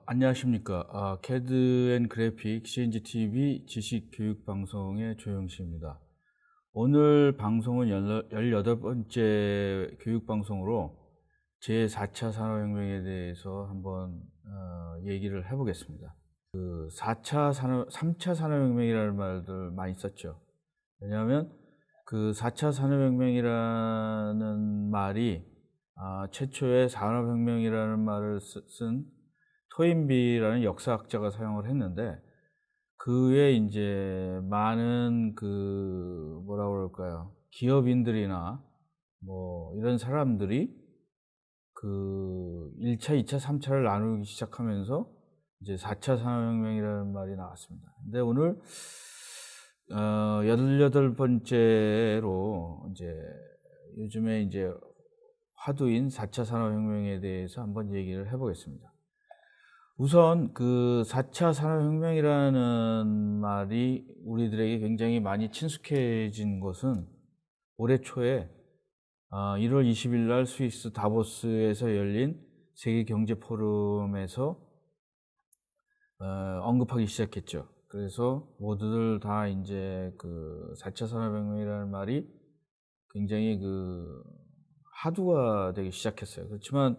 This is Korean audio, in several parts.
안녕하십니까. CAD&그래픽 CNG-TV 지식교육방송의 조영식입니다. 오늘 방송은 18번째 교육방송으로 제4차 산업혁명에 대해서 한번 얘기를 해보겠습니다. 3차 산업혁명이라는 말들 많이 썼죠. 왜냐하면 4차 산업혁명이라는 말이 최초의 산업혁명이라는 말을 쓴 토인비라는 역사학자가 사용을 했는데, 그에 이제 많은 뭐라 그럴까요, 기업인들이나 이런 사람들이 1차, 2차, 3차를 나누기 시작하면서 이제 4차 산업혁명이라는 말이 나왔습니다. 근데 오늘 18번째로 이제 요즘에 이제 화두인 4차 산업혁명에 대해서 한번 얘기를 해보겠습니다. 우선 4차 산업혁명이라는 말이 우리들에게 굉장히 많이 친숙해진 것은 올해 초에 1월 20일 날 스위스 다보스에서 열린 세계경제포럼에서 언급하기 시작했죠. 그래서 모두들 다 이제 4차 산업혁명이라는 말이 굉장히 화두가 되기 시작했어요. 그렇지만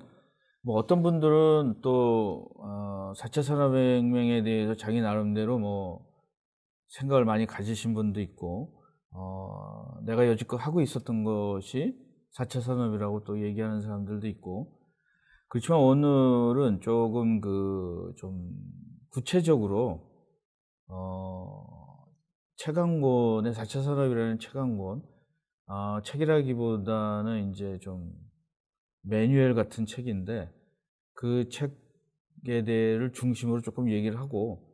어떤 분들은 또 4차 산업혁명에 대해서 자기 나름대로 생각을 많이 가지신 분도 있고, 내가 여지껏 하고 있었던 것이 4차 산업이라고 또 얘기하는 사람들도 있고. 그렇지만 오늘은 조금 좀 구체적으로 최강권의 4차 산업이라는 최강권, 책이라기보다는 이제 좀 매뉴얼 같은 책인데, 그 책에 대해를 중심으로 조금 얘기를 하고,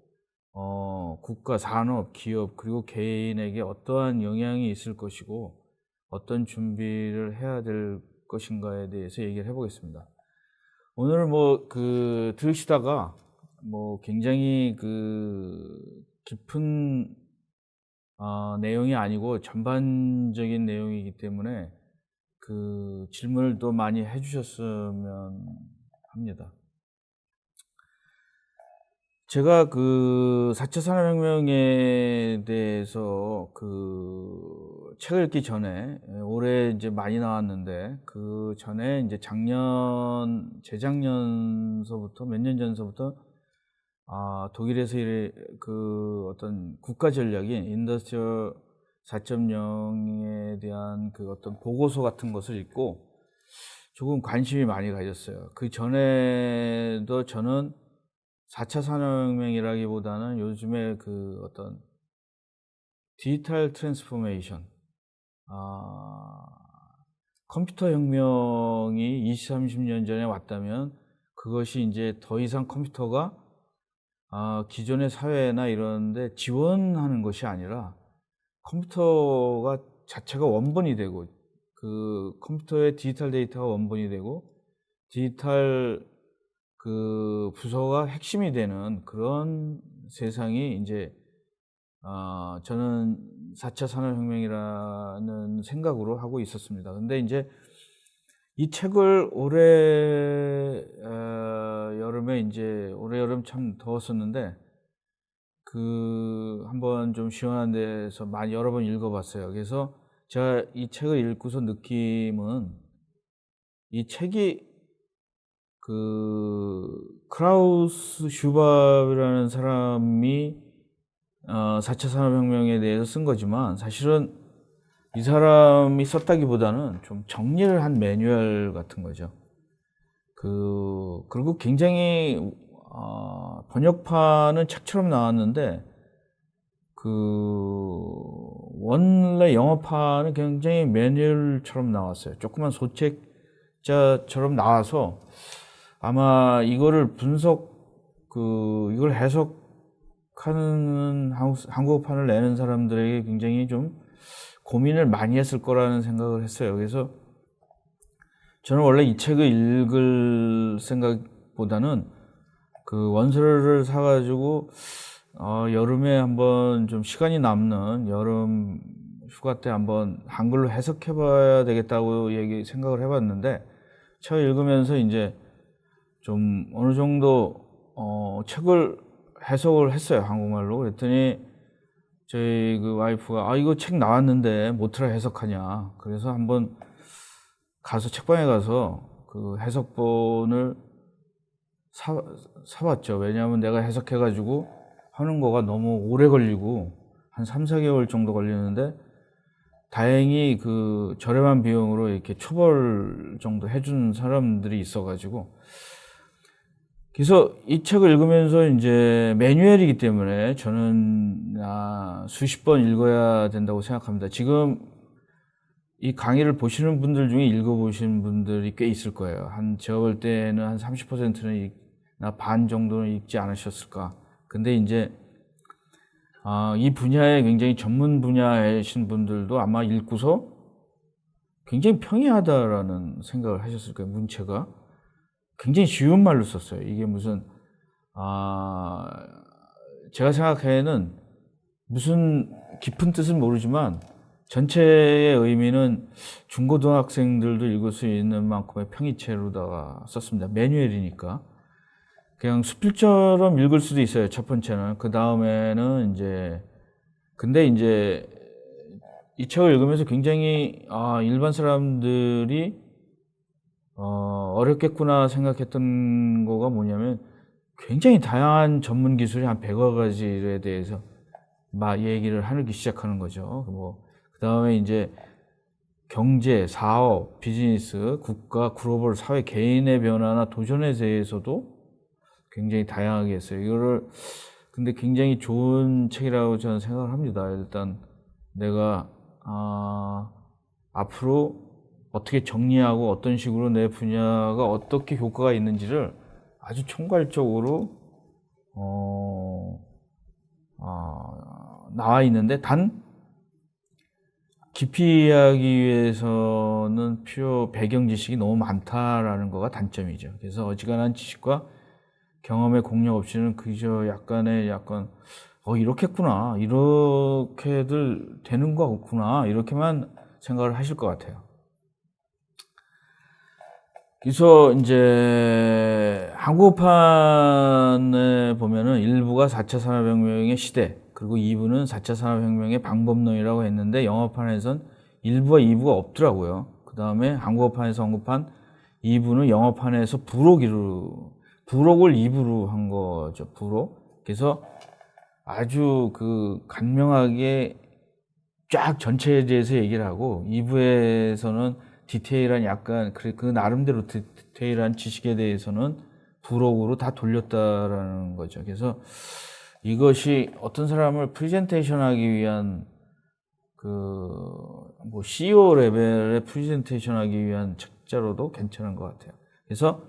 국가, 산업, 기업, 그리고 개인에게 어떠한 영향이 있을 것이고 어떤 준비를 해야 될 것인가에 대해서 얘기를 해보겠습니다. 오늘 들으시다가 굉장히 깊은 내용이 아니고 전반적인 내용이기 때문에 질문을 또 많이 해주셨으면 합니다. 제가 4차 산업혁명에 대해서 책을 읽기 전에, 올해 이제 많이 나왔는데, 그 전에 이제 재작년서부터, 몇 년 전서부터, 독일에서 어떤 국가 전략인 인더스트리얼 4.0에 대한 어떤 보고서 같은 것을 읽고 조금 관심이 많이 가졌어요. 그 전에도 저는 4차 산업혁명이라기보다는 요즘에 어떤 디지털 트랜스포메이션, 컴퓨터 혁명이 20, 30년 전에 왔다면 그것이 이제 더 이상 컴퓨터가 기존의 사회나 이런데 지원하는 것이 아니라 컴퓨터가 자체가 원본이 되고, 컴퓨터의 디지털 데이터가 원본이 되고 디지털 부서가 핵심이 되는 그런 세상이 이제 저는 4차 산업혁명이라는 생각으로 하고 있었습니다. 근데 이제 이 책을 올해 여름에, 이제 올해 여름 참 더웠었는데 한번 좀 시원한 데서 많이 여러 번 읽어봤어요. 그래서 제가 이 책을 읽고서 느낌은, 이 책이 크라우스 슈밥이라는 사람이 4차 산업혁명에 대해서 쓴 거지만, 사실은 이 사람이 썼다기보다는 좀 정리를 한 매뉴얼 같은 거죠. 그리고 굉장히 번역판은 책처럼 나왔는데, 원래 영어판은 굉장히 매뉴얼처럼 나왔어요. 조그만 소책자처럼 나와서 아마 이거를 이걸 해석하는 한국어판을 내는 사람들에게 굉장히 좀 고민을 많이 했을 거라는 생각을 했어요. 그래서 저는 원래 이 책을 읽을 생각보다는 원서를 사가지고 여름에 한번 좀 시간이 남는 여름 휴가 때 한번 한글로 해석해 봐야 되겠다고 생각을 해봤는데, 책을 읽으면서 이제 좀 어느 정도 책을 해석을 했어요, 한국말로. 그랬더니 저희 그 와이프가 이거 책 나왔는데 뭐트라 해석하냐. 그래서 한번 가서 책방에 가서 그 해석본을 사봤죠. 왜냐하면 내가 해석해가지고 하는 거가 너무 오래 걸리고 한 3, 4개월 정도 걸리는데 다행히 그 저렴한 비용으로 이렇게 초벌 정도 해준 사람들이 있어가지고, 그래서 이 책을 읽으면서 이제 매뉴얼이기 때문에 저는 수십 번 읽어야 된다고 생각합니다. 지금 이 강의를 보시는 분들 중에 읽어보신 분들이 꽤 있을 거예요. 제가 볼 때는 한 30%는 반 정도는 읽지 않으셨을까. 근데 이제 이 분야에 굉장히 전문 분야이신 분들도 아마 읽고서 굉장히 평이하다라는 생각을 하셨을 거예요. 문체가 굉장히 쉬운 말로 썼어요. 이게 무슨 제가 생각하기에는 무슨 깊은 뜻은 모르지만 전체의 의미는 중고등학생들도 읽을 수 있는 만큼의 평이체로다가 썼습니다. 매뉴얼이니까 그냥 수필처럼 읽을 수도 있어요. 첫 번째는. 그 다음에는 이제 근데 이제 이 책을 읽으면서 굉장히 일반 사람들이 어렵겠구나 생각했던 거가 뭐냐면 굉장히 다양한 전문 기술이 한 100여 가지에 대해서 막 얘기를 하기 시작하는 거죠. 그 다음에 이제 경제, 사업, 비즈니스, 국가, 글로벌 사회, 개인의 변화나 도전에 대해서도 굉장히 다양하게 했어요. 이거를 근데 굉장히 좋은 책이라고 저는 생각을 합니다. 일단 내가 앞으로 어떻게 정리하고 어떤 식으로 내 분야가 어떻게 효과가 있는지를 아주 총괄적으로 나와 있는데 단 깊이 이해하기 위해서는 배경 지식이 너무 많다라는 거가 단점이죠. 그래서 어지간한 지식과 경험의 공력 없이는 그저 약간 이렇게 했구나, 이렇게들 되는 거구나, 이렇게만 생각을 하실 것 같아요. 그래서 이제 한국어판에 보면은 1부가 4차 산업혁명의 시대, 그리고 2부는 4차 산업혁명의 방법론이라고 했는데 영어판에선 1부와 2부가 없더라고요. 그 다음에 한국어판에서 언급한 2부는 영어판에서 부록을 2부로 한 거죠. 부록. 그래서 아주 그 간명하게 쫙 전체에 대해서 얘기를 하고 2부에서는 디테일한 약간 그 나름대로 디테일한 지식에 대해서는 부록으로 다 돌렸다라는 거죠. 그래서 이것이 어떤 사람을 프레젠테이션 하기 위한 CEO 레벨의 프레젠테이션 하기 위한 책자로도 괜찮은 것 같아요. 그래서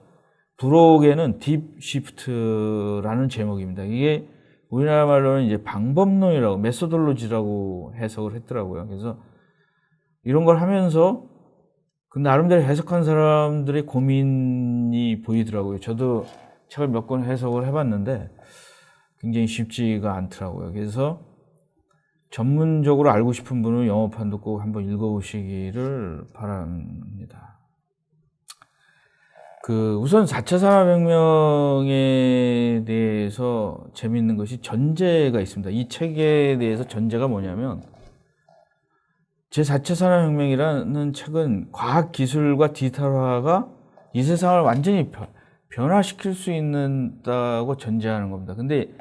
부록에는 딥 시프트라는 제목입니다. 이게 우리나라 말로는 이제 방법론이라고, 메소돌로지라고 해석을 했더라고요. 그래서 이런 걸 하면서 그 나름대로 해석한 사람들의 고민이 보이더라고요. 저도 책을 몇 권 해석을 해봤는데 굉장히 쉽지가 않더라고요. 그래서 전문적으로 알고 싶은 분은 영어판도 꼭 한번 읽어보시기를 바랍니다. 우선 4차 산업혁명에 대해서 재미있는 것이 전제가 있습니다. 이 책에 대해서 전제가 뭐냐면 제4차 산업혁명이라는 책은 과학기술과 디지털화가 이 세상을 완전히 변화시킬 수 있다고 전제하는 겁니다. 근데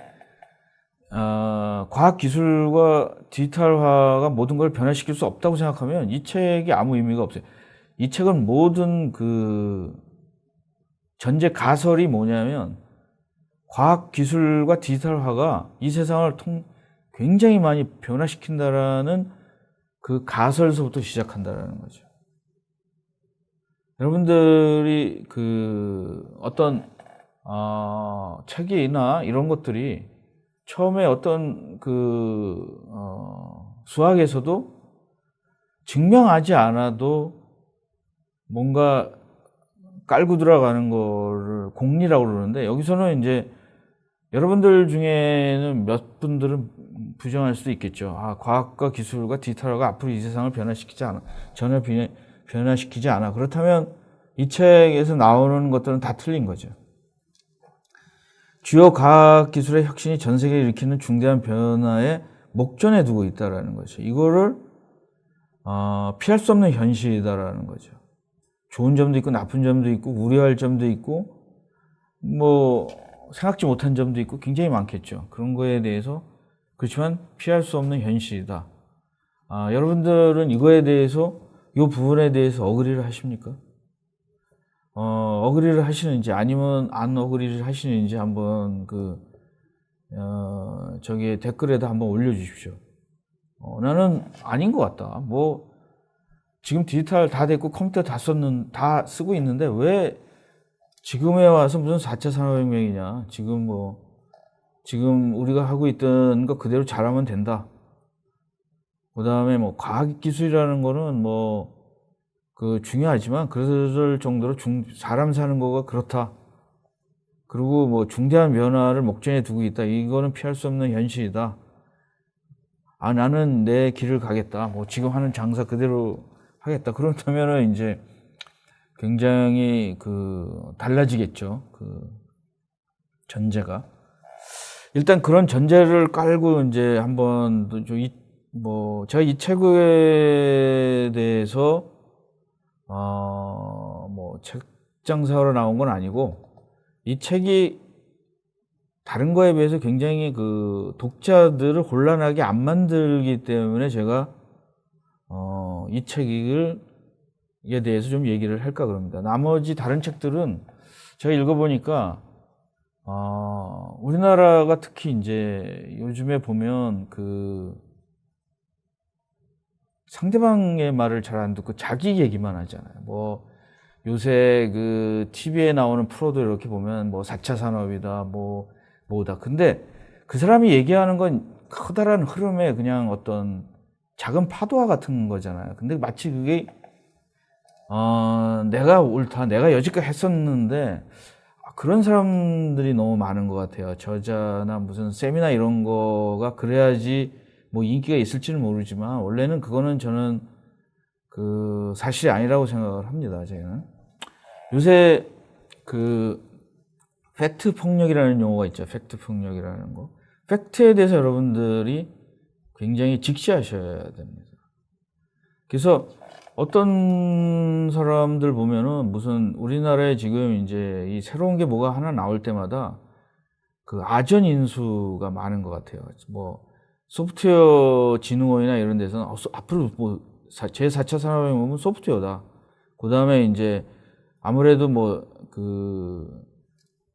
과학기술과 디지털화가 모든 걸 변화시킬 수 없다고 생각하면 이 책이 아무 의미가 없어요. 이 책은 모든 전제 가설이 뭐냐면 과학기술과 디지털화가 이 세상을 굉장히 많이 변화시킨다라는 그 가설서부터 시작한다라는 거죠. 여러분들이 어떤 책이나 이런 것들이 처음에 어떤 수학에서도 증명하지 않아도 뭔가 깔고 들어가는 거를 공리라고 그러는데, 여기서는 이제 여러분들 중에는 몇 분들은 부정할 수도 있겠죠. 과학과 기술과 디지털화가 앞으로 이 세상을 전혀 변화시키지 않아. 그렇다면 이 책에서 나오는 것들은 다 틀린 거죠. 주요 과학 기술의 혁신이 전 세계를 일으키는 중대한 변화에 목전에 두고 있다라는 거죠. 이거를 피할 수 없는 현실이다라는 거죠. 좋은 점도 있고 나쁜 점도 있고 우려할 점도 있고 뭐 생각지 못한 점도 있고 굉장히 많겠죠. 그런 거에 대해서 그렇지만 피할 수 없는 현실이다. 여러분들은 이거에 대해서 이 부분에 대해서 어그리를 하십니까? 어그리를 하시는지 아니면 안 어그리를 하시는지 한번 저기 댓글에다 한번 올려주십시오. 나는 아닌 것 같다. 뭐 지금 디지털 다 됐고 컴퓨터 다 쓰고 있는데 왜 지금에 와서 무슨 4차 산업혁명이냐. 지금 우리가 하고 있던 거 그대로 잘하면 된다. 그 다음에 뭐 과학기술이라는 거는 중요하지만 그럴 정도로 사람 사는 거가 그렇다. 그리고 뭐 중대한 변화를 목전에 두고 있다. 이거는 피할 수 없는 현실이다. 나는 내 길을 가겠다. 뭐 지금 하는 장사 그대로 하겠다. 그렇다면은 이제 굉장히 달라지겠죠. 전제가. 일단 그런 전제를 깔고 이제 한번 제가 이 책에 대해서 책장사로 나온 건 아니고 이 책이 다른 거에 비해서 굉장히 독자들을 곤란하게 안 만들기 때문에 제가 이 책에 대해서 좀 얘기를 할까 그럽니다. 나머지 다른 책들은 제가 읽어보니까 우리나라가 특히 이제 요즘에 보면 상대방의 말을 잘 안 듣고 자기 얘기만 하잖아요. 뭐 요새 TV에 나오는 프로도 이렇게 보면 4차 산업이다, 뭐다. 근데 그 사람이 얘기하는 건 커다란 흐름의 그냥 어떤 작은 파도와 같은 거잖아요. 근데 마치 그게 내가 옳다, 내가 여지껏 했었는데 그런 사람들이 너무 많은 것 같아요. 저자나 무슨 세미나 이런 거가 그래야지 뭐 인기가 있을지는 모르지만 원래는 그거는 저는 사실이 아니라고 생각을 합니다. 저는 요새 팩트 폭력이라는 용어가 있죠. 팩트 폭력이라는 거. 팩트에 대해서 여러분들이 굉장히 직시하셔야 됩니다. 그래서 어떤 사람들 보면은 무슨 우리나라에 지금 이제 이 새로운 게 뭐가 하나 나올 때마다 아전 인수가 많은 것 같아요. 뭐 소프트웨어 진흥원이나 이런 데서는 앞으로 제4차 산업혁명은 소프트웨어다. 그 다음에 이제 아무래도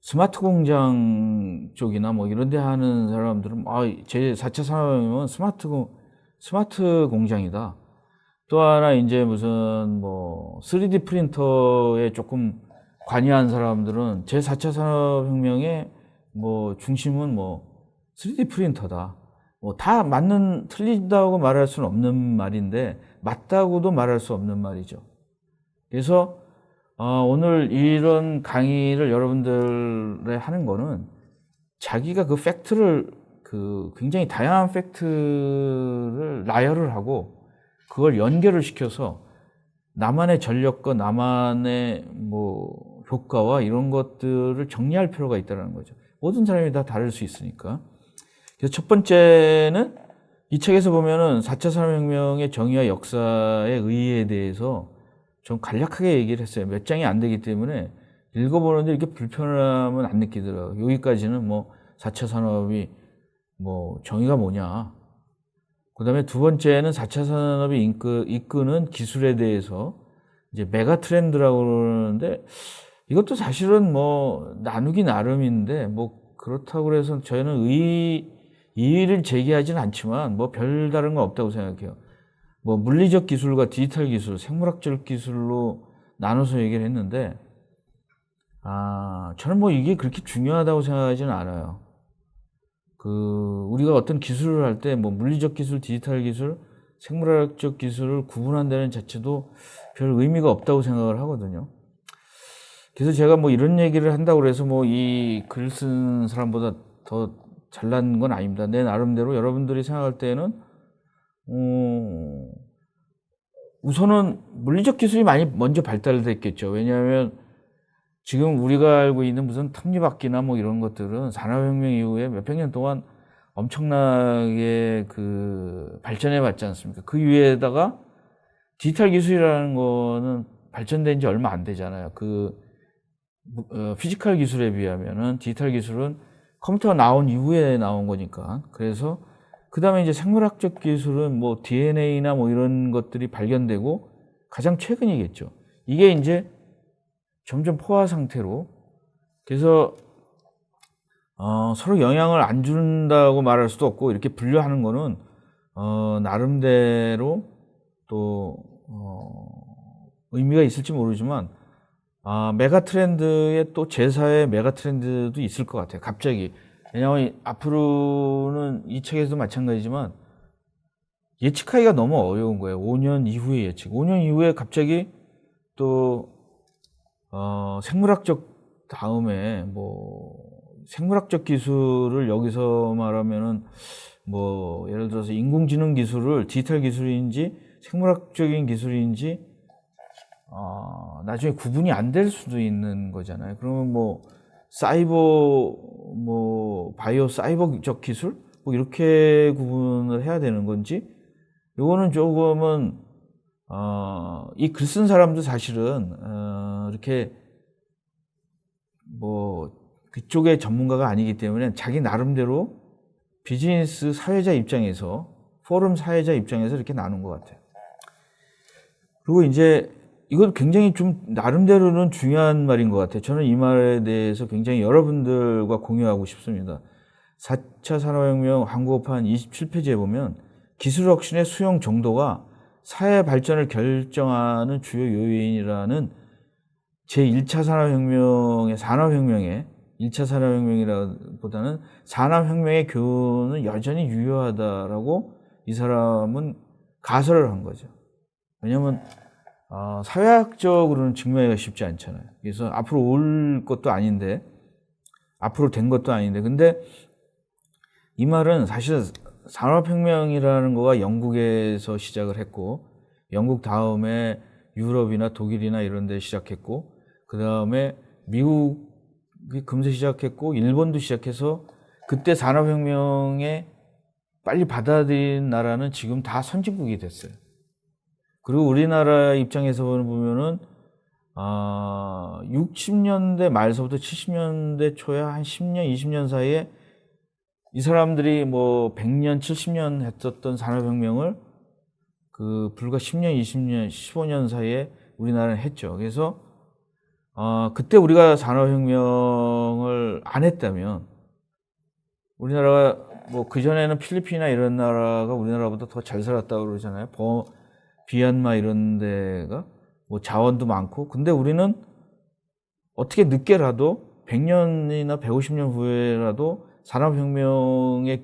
스마트 공장 쪽이나 이런 데 하는 사람들은 제4차 산업혁명은 스마트 공장이다. 또 하나 이제 무슨 3D 프린터에 조금 관여한 사람들은 제4차 산업혁명의 중심은 3D 프린터다. 다 틀리다고 말할 수는 없는 말인데 맞다고도 말할 수 없는 말이죠. 그래서 오늘 이런 강의를 여러분들에 하는 거는 자기가 팩트를 굉장히 다양한 팩트를 나열을 하고 그걸 연결을 시켜서 나만의 전력과 나만의 효과와 이런 것들을 정리할 필요가 있다는 거죠. 모든 사람이 다 다를 수 있으니까. 그래서 첫 번째는 이 책에서 보면은 4차 산업혁명의 정의와 역사의 의의에 대해서 좀 간략하게 얘기를 했어요. 몇 장이 안 되기 때문에 읽어보는데 이렇게 불편함은 안 느끼더라고요. 여기까지는 4차 산업이 정의가 뭐냐. 그 다음에 두 번째는 4차 산업이 이끄는 기술에 대해서 이제 메가 트렌드라고 그러는데 이것도 사실은 나누기 나름인데 그렇다고 해서 저희는 이의를 제기하지는 않지만 별다른 건 없다고 생각해요. 물리적 기술과 디지털 기술, 생물학적 기술로 나눠서 얘기를 했는데 저는 이게 그렇게 중요하다고 생각하지는 않아요. 우리가 어떤 기술을 할 때 물리적 기술, 디지털 기술, 생물학적 기술을 구분한다는 자체도 별 의미가 없다고 생각을 하거든요. 그래서 제가 이런 얘기를 한다고 해서 이 글 쓴 사람보다 더 잘난 건 아닙니다. 내 나름대로 여러분들이 생각할 때는 우선은 물리적 기술이 많이 먼저 발달됐겠죠. 왜냐하면 지금 우리가 알고 있는 무슨 톱니바퀴나 뭐 이런 것들은 산업혁명 이후에 몇백 년 동안 엄청나게 그 발전해 봤지 않습니까? 그 위에다가 디지털 기술이라는 거는 발전된 지 얼마 안 되잖아요. 피지컬 기술에 비하면은 디지털 기술은 컴퓨터가 나온 이후에 나온 거니까. 그래서 그다음에 이제 생물학적 기술은 뭐 DNA나 뭐 이런 것들이 발견되고 가장 최근이겠죠. 이게 이제 점점 포화 상태로, 그래서 서로 영향을 안 준다고 말할 수도 없고, 이렇게 분류하는 거는 나름대로 또 의미가 있을지 모르지만 메가 트렌드의 또 제4의 메가 트렌드도 있을 것 같아요. 갑자기. 왜냐하면 앞으로는 이 책에서도 마찬가지지만 예측하기가 너무 어려운 거예요. 5년 이후의 예측. 5년 이후에 갑자기 또 생물학적 다음에 뭐 생물학적 기술을 여기서 말하면은 뭐 예를 들어서 인공지능 기술을 디지털 기술인지 생물학적인 기술인지 나중에 구분이 안 될 수도 있는 거잖아요. 그러면 뭐 바이오 사이버적 기술 뭐 이렇게 구분을 해야 되는 건지, 요거는 조금은 이 글 쓴 사람도 사실은 이렇게 뭐 그쪽의 전문가가 아니기 때문에 자기 나름대로 비즈니스 사회자 입장에서, 포럼 사회자 입장에서 이렇게 나눈 것 같아요. 그리고 이제 이건 굉장히 좀 나름대로는 중요한 말인 것 같아요. 저는 이 말에 대해서 굉장히 여러분들과 공유하고 싶습니다. 4차 산업혁명 한국어판 27페이지에 보면 기술 혁신의 수용 정도가 사회 발전을 결정하는 주요 요인이라는 제1차 산업혁명의 1차 산업혁명이라보다는 산업혁명의 교훈은 여전히 유효하다라고 이 사람은 가설을 한 거죠. 왜냐하면 사회학적으로는 증명하기가 쉽지 않잖아요. 그래서 앞으로 올 것도 아닌데, 앞으로 된 것도 아닌데, 근데 이 말은 사실 산업혁명이라는 거가 영국에서 시작을 했고, 영국 다음에 유럽이나 독일이나 이런 데 시작했고, 그 다음에 미국이 금세 시작했고, 일본도 시작해서, 그때 산업혁명에 빨리 받아들인 나라는 지금 다 선진국이 됐어요. 그리고 우리나라 입장에서 보면은 60년대 말서부터 70년대 초에 한 10년, 20년 사이에 이 사람들이 뭐 100년, 70년 했었던 산업혁명을 불과 10년, 20년, 15년 사이에 우리나라는 했죠. 그래서 그때 우리가 산업혁명을 안 했다면 우리나라가 뭐 그전에는 필리핀이나 이런 나라가 우리나라보다 더 잘 살았다고 그러잖아요. 비얀마 이런 데가 뭐 자원도 많고, 근데 우리는 어떻게 늦게라도 100년이나 150년 후에라도 산업혁명을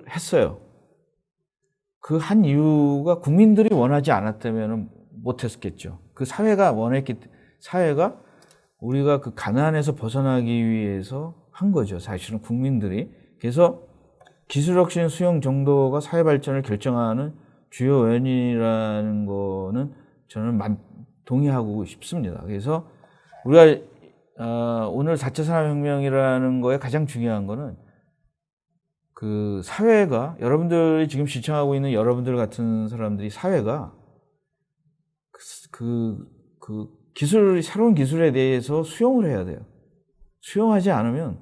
했어요. 그 한 이유가 국민들이 원하지 않았다면 못했겠죠. 그 사회가 사회가 우리가 그 가난에서 벗어나기 위해서 한 거죠. 사실은 국민들이. 그래서 기술혁신 수용 정도가 사회 발전을 결정하는 주요 원인이라는 거는 저는 동의하고 싶습니다. 그래서 우리가 오늘 4차 산업혁명이라는 거에 가장 중요한 거는 그 사회가, 여러분들이 지금 시청하고 있는 여러분들 같은 사람들이 사회가 새로운 기술에 대해서 수용을 해야 돼요. 수용하지 않으면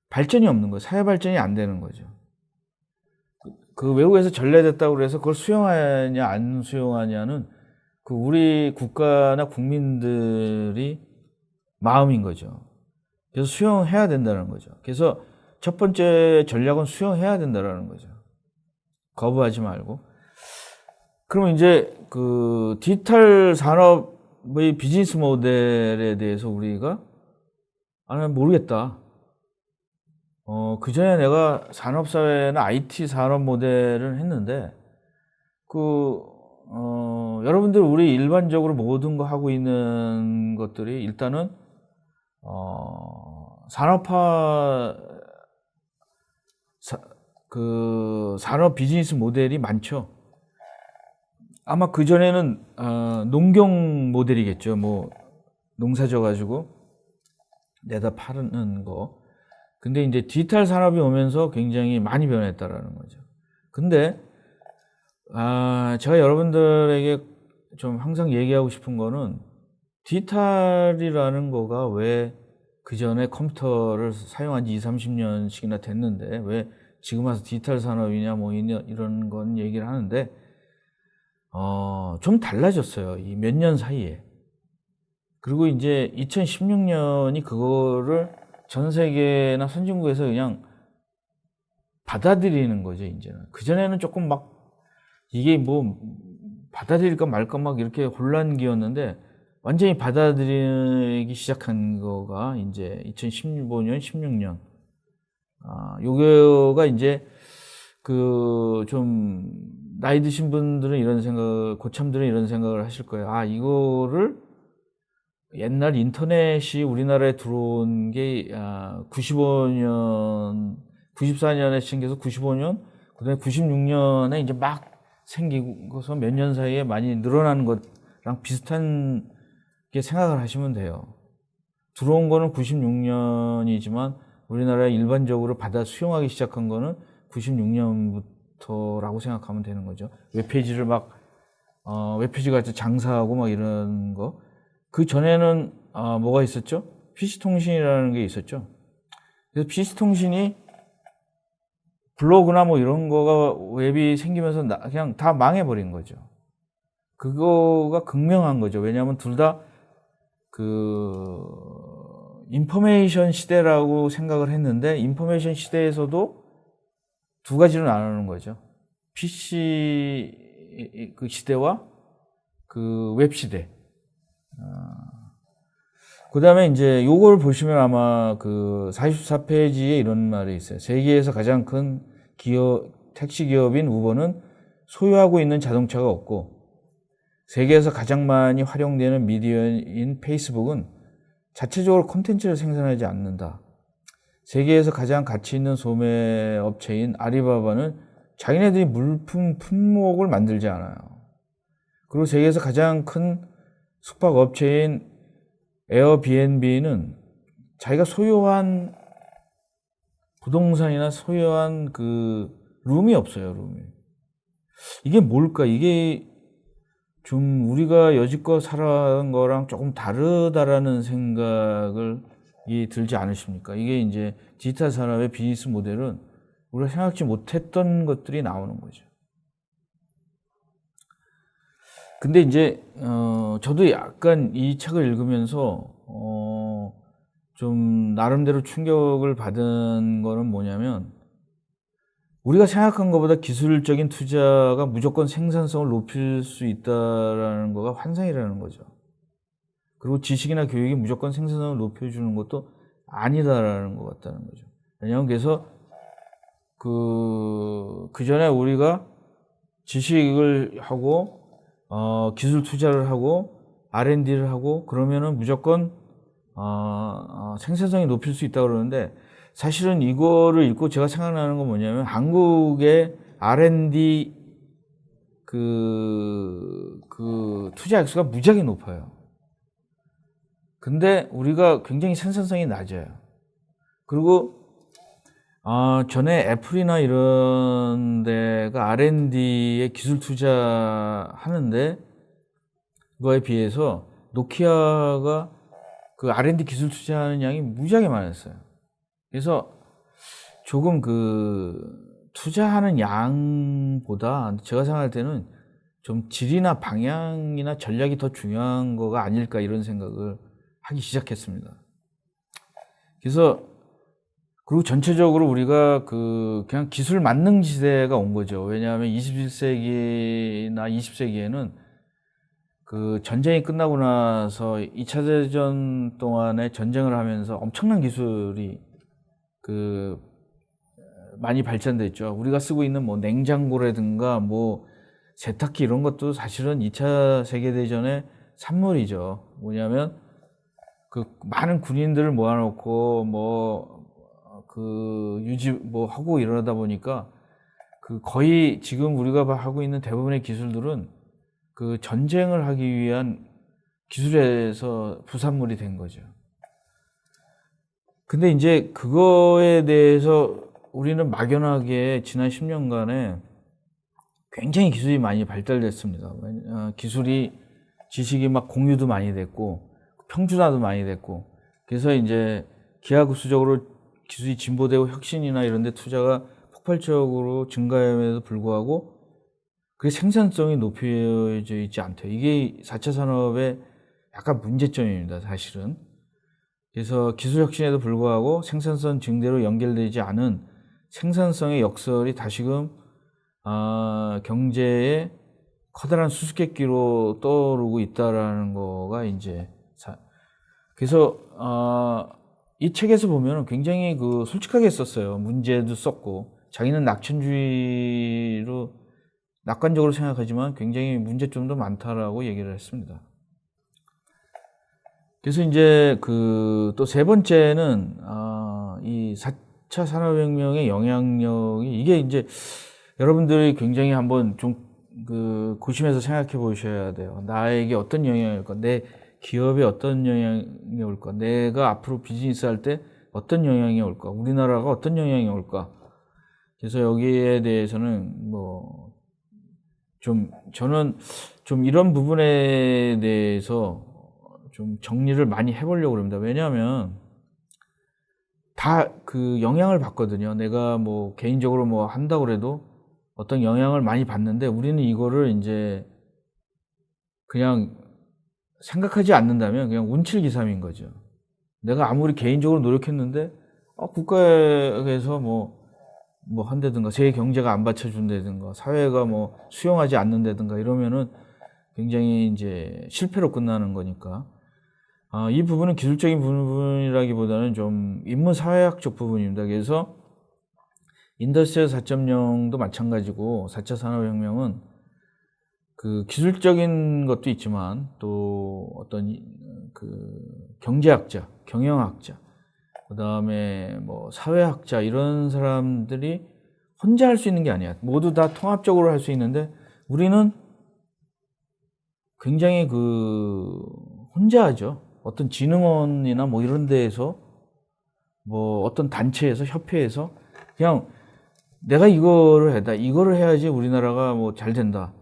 발전이 없는 거예요. 사회 발전이 안 되는 거죠. 외국에서 전래됐다고 그래서 그걸 수용하냐 안 수용하냐는 우리 국가나 국민들이 마음인 거죠. 그래서 수용해야 된다는 거죠. 그래서 첫 번째 전략은 수용해야 된다는 거죠. 거부하지 말고. 그러면 이제 디지털 산업의 비즈니스 모델에 대해서 우리가 나는 모르겠다. 그전에 내가 산업사회나 IT 산업 모델을 했는데, 여러분들 우리 일반적으로 모든 거 하고 있는 것들이 일단은, 산업 비즈니스 모델이 많죠. 아마 그전에는, 농경 모델이겠죠. 뭐, 농사져 가지고 내다 파는 거. 근데 이제 디지털 산업이 오면서 굉장히 많이 변했다라는 거죠. 근데 제가 여러분들에게 좀 항상 얘기하고 싶은 거는 디지털이라는 거가 왜 그전에 컴퓨터를 사용한 지 20-30년씩이나 됐는데 왜 지금 와서 디지털 산업이냐 뭐 이런 건 얘기를 하는데 좀 달라졌어요. 이 몇 년 사이에. 그리고 이제 2016년이 그거를 전 세계나 선진국에서 그냥 받아들이는 거죠, 이제는. 그전에는 조금 막 이게 뭐 받아들일까 말까 막 이렇게 혼란기였는데 완전히 받아들이기 시작한 거가 이제 2015년, 16년. 요거가 이제 그 좀 나이 드신 분들은 이런 생각, 고참들은 이런 생각을 하실 거예요. 이거를 옛날 인터넷이 우리나라에 들어온 게 95년, 94년에 생겨서 95년, 그다음에 96년에 이제 막 생기고서 몇 년 사이에 많이 늘어나는 것랑 비슷한 게 생각을 하시면 돼요. 들어온 거는 96년이지만 우리나라에 일반적으로 받아 수용하기 시작한 거는 96년부터라고 생각하면 되는 거죠. 웹페이지를 막 웹페이지 같이 장사하고 막 이런 거. 그 전에는 뭐가 있었죠? PC통신이라는 게 있었죠. 그래서 PC통신이 블로그나 뭐 이런 거가 웹이 생기면서 그냥 다 망해버린 거죠. 그거가 극명한 거죠. 왜냐하면 둘 다 그 인포메이션 시대라고 생각을 했는데 인포메이션 시대에서도 두 가지로 나누는 거죠. PC 그 시대와 그 웹 시대. 그 다음에 이제 요걸 보시면 아마 그 44페이지에 이런 말이 있어요. 세계에서 가장 큰 택시 기업인 우버는 소유하고 있는 자동차가 없고, 세계에서 가장 많이 활용되는 미디어인 페이스북은 자체적으로 콘텐츠를 생산하지 않는다. 세계에서 가장 가치 있는 소매 업체인 아리바바는 자기네들이 물품 품목을 만들지 않아요. 그리고 세계에서 가장 큰 숙박 업체인 에어비앤비는 자기가 소유한 부동산이나 소유한 그 룸이 없어요, 룸이. 이게 뭘까? 이게 좀 우리가 여지껏 살아온 거랑 조금 다르다라는 생각을 들지 않으십니까? 이게 이제 디지털 산업의 비즈니스 모델은 우리가 생각지 못했던 것들이 나오는 거죠. 근데 이제 저도 약간 이 책을 읽으면서 좀 나름대로 충격을 받은 거는 뭐냐면, 우리가 생각한 것보다 기술적인 투자가 무조건 생산성을 높일 수 있다라는 거가 환상이라는 거죠. 그리고 지식이나 교육이 무조건 생산성을 높여주는 것도 아니다라는 것 같다는 거죠. 왜냐하면 그래서 그 전에 우리가 지식을 하고 기술 투자를 하고 R&D를 하고 그러면은 무조건 생산성이 높일 수 있다고 그러는데, 사실은 이거를 읽고 제가 생각나는 건 뭐냐면 한국의 R&D 그 투자 액수가 무지하게 높아요. 근데 우리가 굉장히 생산성이 낮아요. 그리고 전에 애플이나 이런 데가 R&D에 기술 투자하는데 그거에 비해서 노키아가 그 R&D 기술 투자하는 양이 무지하게 많았어요. 그래서 조금 그 투자하는 양보다 제가 생각할 때는 좀 질이나 방향이나 전략이 더 중요한 거가 아닐까 이런 생각을 하기 시작했습니다. 그래서 그리고 전체적으로 우리가 그냥 기술 만능 시대가 온 거죠. 왜냐하면 21세기나 20세기에는 그 전쟁이 끝나고 나서 2차 대전 동안에 전쟁을 하면서 엄청난 기술이 많이 발전됐죠. 우리가 쓰고 있는 뭐 냉장고라든가 뭐 세탁기 이런 것도 사실은 2차 세계대전의 산물이죠. 뭐냐면 그 많은 군인들을 모아놓고 유지 하고 이러다 보니까 거의 지금 우리가 하고 있는 대부분의 기술들은 그 전쟁을 하기 위한 기술에서 부산물이 된 거죠. 근데 이제 그거에 대해서 우리는 막연하게 지난 10년간에 굉장히 기술이 많이 발달됐습니다. 기술이, 지식이 막 공유도 많이 됐고, 평준화도 많이 됐고, 그래서 이제 기하급수적으로 기술이 진보되고 혁신이나 이런 데 투자가 폭발적으로 증가함에도 불구하고 그 생산성이 높여져 있지 않대요. 이게 4차 산업의 약간 문제점입니다, 사실은. 그래서 기술 혁신에도 불구하고 생산성 증대로 연결되지 않은 생산성의 역설이 다시금 경제의 커다란 수수께끼로 떠오르고 있다라는 거가 이제 그래서 이 책에서 보면 굉장히 솔직하게 썼어요. 문제도 썼고 자기는 낙관적으로 생각하지만 굉장히 문제점도 많다라고 얘기를 했습니다. 그래서 이제 또 세 번째는 이 4차 산업혁명의 영향력이, 이게 이제 여러분들이 굉장히 한번 좀 고심해서 생각해 보셔야 돼요. 나에게 어떤 영향이 올까? 내 기업에 어떤 영향이 올까? 내가 앞으로 비즈니스 할 때 어떤 영향이 올까? 우리나라가 어떤 영향이 올까? 그래서 여기에 대해서는 저는 좀 이런 부분에 대해서 좀 정리를 많이 해보려고 합니다. 왜냐하면 다 영향을 받거든요. 내가 개인적으로 한다고 그래도 어떤 영향을 많이 받는데 우리는 이거를 이제 그냥 생각하지 않는다면 그냥 운칠기삼인 거죠. 내가 아무리 개인적으로 노력했는데 국가에서 한다든가 세계 경제가 안 받쳐준다든가 사회가 수용하지 않는다든가 이러면은 굉장히 이제 실패로 끝나는 거니까 이 부분은 기술적인 부분이라기보다는 좀 인문사회학적 부분입니다. 그래서 인더스트리얼 4.0도 마찬가지고 4차 산업혁명은 기술적인 것도 있지만 또 어떤 경제학자, 경영학자, 그 다음에 사회학자 이런 사람들이 혼자 할 수 있는 게 아니야. 모두 다 통합적으로 할 수 있는데 우리는 굉장히 혼자 하죠. 어떤 진흥원이나 이런 데에서 어떤 단체에서 협회에서 그냥 내가 이거를 해야지 우리나라가 잘 된다.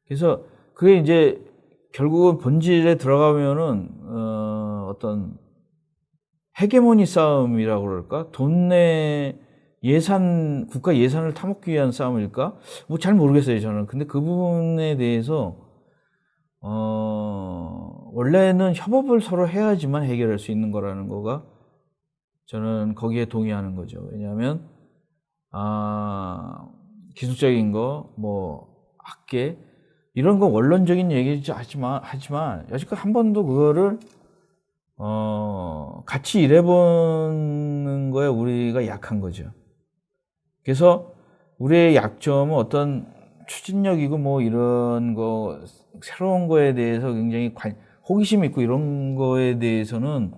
그래서 그게 이제 결국은 본질에 들어가면은 어떤 헤게모니 싸움이라고 그럴까? 돈 내 국가 예산을 타먹기 위한 싸움일까? 잘 모르겠어요, 저는. 근데 그 부분에 대해서 원래는 협업을 서로 해야지만 해결할 수 있는 거라는 거가 저는 거기에 동의하는 거죠. 왜냐하면 기술적인 거, 학계 이런 거 원론적인 얘기지 하지만 여지껏 한 번도 그거를 같이 일해보는 거에 우리가 약한 거죠. 그래서 우리의 약점은 어떤 추진력이고 이런 거 새로운 거에 대해서 굉장히 호기심 있고 이런 거에 대해서는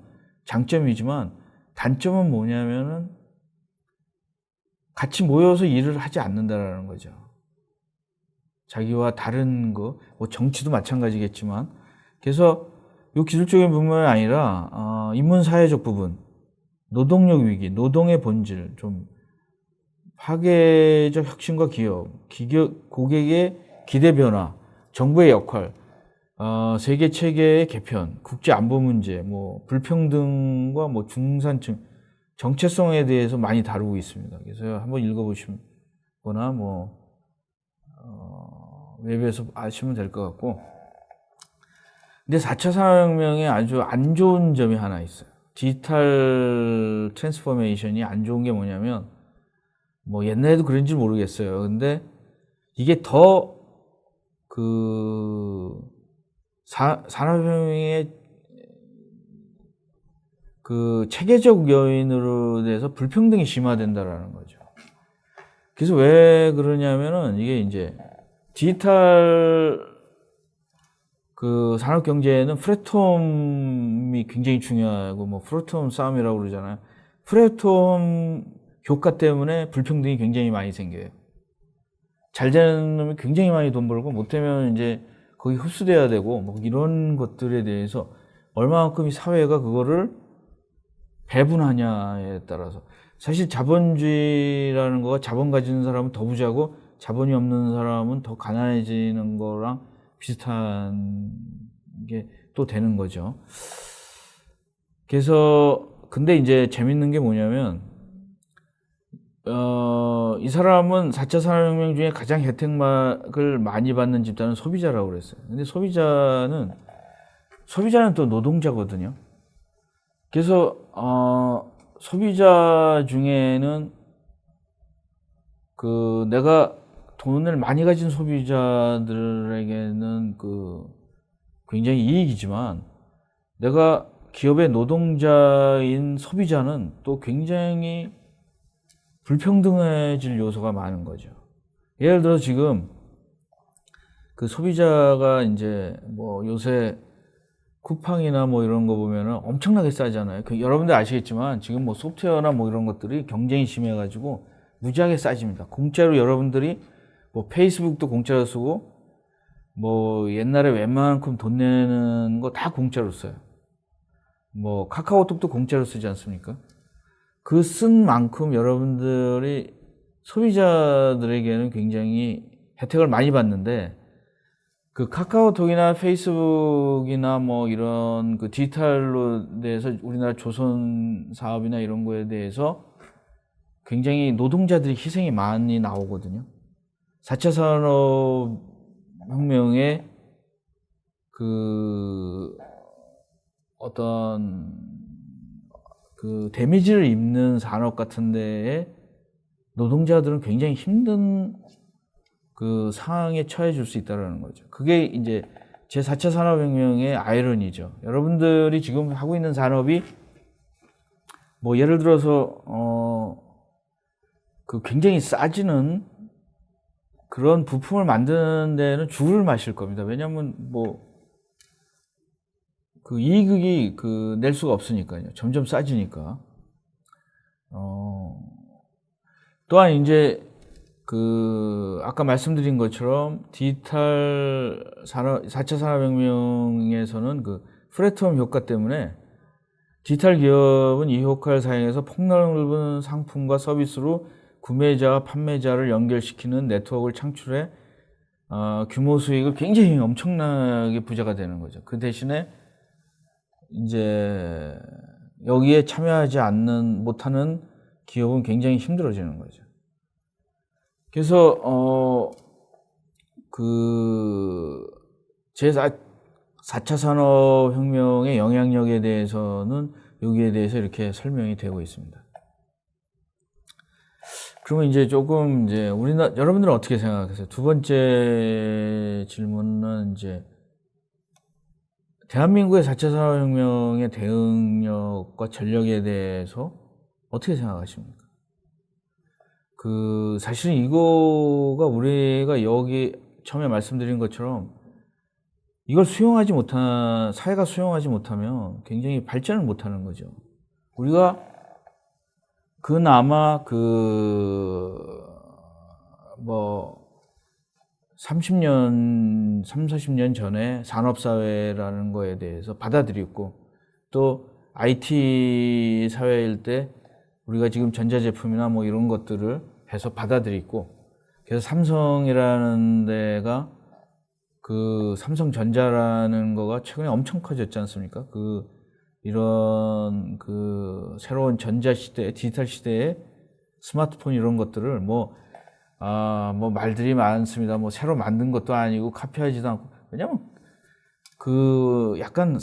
장점이지만 단점은 뭐냐면은 같이 모여서 일을 하지 않는다라는 거죠. 자기와 다른 정치도 마찬가지겠지만 그래서 이 기술적인 부분이 아니라 인문사회적 부분, 노동력 위기, 노동의 본질, 좀 파괴적 혁신과 고객의 기대 변화, 정부의 역할, 세계 체계의 개편, 국제 안보 문제, 불평등과 중산층 정체성에 대해서 많이 다루고 있습니다. 그래서 한번 읽어보시거나 웹에서 아시면 될 것 같고. 근데 4차 산업혁명에 아주 안 좋은 점이 하나 있어요. 디지털 트랜스포메이션이 안 좋은 게 뭐냐면 옛날에도 그런지 모르겠어요. 근데 이게 더 산업혁명의 체계적 요인으로 돼서 불평등이 심화된다라는 거죠. 그래서 왜 그러냐면은 이게 이제 디지털 산업 경제에는 플랫폼이 굉장히 중요하고 플랫폼 싸움이라고 그러잖아요. 플랫폼 효과 때문에 불평등이 굉장히 많이 생겨요. 잘 되는 놈이 굉장히 많이 돈 벌고 못되면 이제 거기 흡수돼야 되고 뭐 이런 것들에 대해서 얼마만큼 이 사회가 그거를 배분하냐에 따라서 사실 자본주의라는 거가 자본 가진 사람은 더 부자고 자본이 없는 사람은 더 가난해지는 거랑 비슷한 게 또 되는 거죠. 그래서 근데 이제 재밌는 게 뭐냐면 이 사람은 4차 산업혁명 중에 가장 혜택을 많이 받는 집단은 소비자라고 그랬어요. 근데 소비자는 또 노동자거든요. 그래서 소비자 중에는 그 내가 돈을 많이 가진 소비자들에게는 그 굉장히 이익이지만 내가 기업의 노동자인 소비자는 또 굉장히 불평등해질 요소가 많은 거죠. 예를 들어 지금 그 소비자가 이제 뭐 요새 쿠팡이나 뭐 이런 거 보면은 엄청나게 싸잖아요. 여러분들 아시겠지만 지금 뭐 소프트웨어나 뭐 이런 것들이 경쟁이 심해가지고 무지하게 싸집니다. 공짜로 여러분들이 뭐 페이스북도 공짜로 쓰고 뭐 옛날에 웬만큼 돈 내는 거 다 공짜로 써요. 뭐 카카오톡도 공짜로 쓰지 않습니까? 그 쓴 만큼 여러분들이 소비자들에게는 굉장히 혜택을 많이 받는데 그 카카오톡이나 페이스북이나 뭐 이런 그 디지털로 대해서 우리나라 조선 사업이나 이런 거에 대해서 굉장히 노동자들이 희생이 많이 나오거든요. 4차 산업혁명의 그 어떤 그 데미지를 입는 산업 같은 데에 노동자들은 굉장히 힘든 그 상황에 처해 줄 수 있다는 거죠. 그게 이제 제 4차 산업혁명의 아이러니죠. 여러분들이 지금 하고 있는 산업이 뭐 예를 들어서 그 굉장히 싸지는 그런 부품을 만드는 데는 죽을 마실 겁니다. 왜냐하면 뭐 그 이익이 그 낼 수가 없으니까요. 점점 싸지니까. 또한 이제 그 아까 말씀드린 것처럼 디지털 산업 4차 산업혁명에서는 그 플랫폼 효과 때문에 디지털 기업은 이 효과를 사용해서 폭넓은 상품과 서비스로 구매자와 판매자를 연결시키는 네트워크를 창출해 규모 수익을 굉장히 엄청나게 부자가 되는 거죠. 그 대신에 이제 여기에 참여하지 못하는 기업은 굉장히 힘들어지는 거죠. 그래서 그 제4차 산업혁명의 영향력에 대해서는 여기에 대해서 이렇게 설명이 되고 있습니다. 그러면 이제 조금 이제 여러분들은 어떻게 생각하세요? 두 번째 질문은 이제 대한민국의 4차 산업혁명의 대응력과 전력에 대해서 어떻게 생각하십니까? 그 사실은 이거가 우리가 여기 처음에 말씀드린 것처럼 이걸 사회가 수용하지 못하면 굉장히 발전을 못하는 거죠. 우리가 그나마 뭐 40년 전에 산업사회라는 거에 대해서 받아들였고 또 IT 사회일 때 우리가 지금 전자제품이나 뭐 이런 것들을 해서 받아들였고 그래서 삼성이라는 데가 그 삼성전자라는 거가 최근에 엄청 커졌지 않습니까? 이런 새로운 전자 시대, 디지털 시대에 스마트폰 이런 것들을 뭐 말들이 많습니다. 뭐 새로 만든 것도 아니고 카피하지도 않고. 왜냐면 약간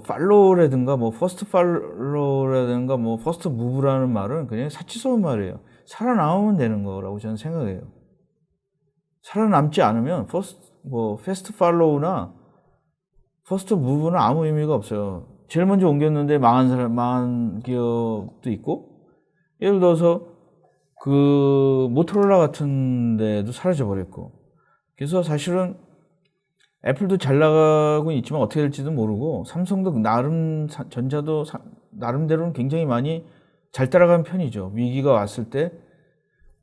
팔로우라든가 퍼스트 팔로우라든가 퍼스트 무브라는 말은 그냥 사치스러운 말이에요. 살아남으면 되는 거라고 저는 생각해요. 살아남지 않으면 패스트 팔로우나 퍼스트 무브는 아무 의미가 없어요. 제일 먼저 옮겼는데 망한 기업도 있고, 예를 들어서 모토로라 같은 데도 사라져 버렸고. 그래서 사실은 애플도 잘 나가고 있지만 어떻게 될지도 모르고, 삼성도 전자도 나름대로는 굉장히 많이 잘 따라가는 편이죠. 위기가 왔을 때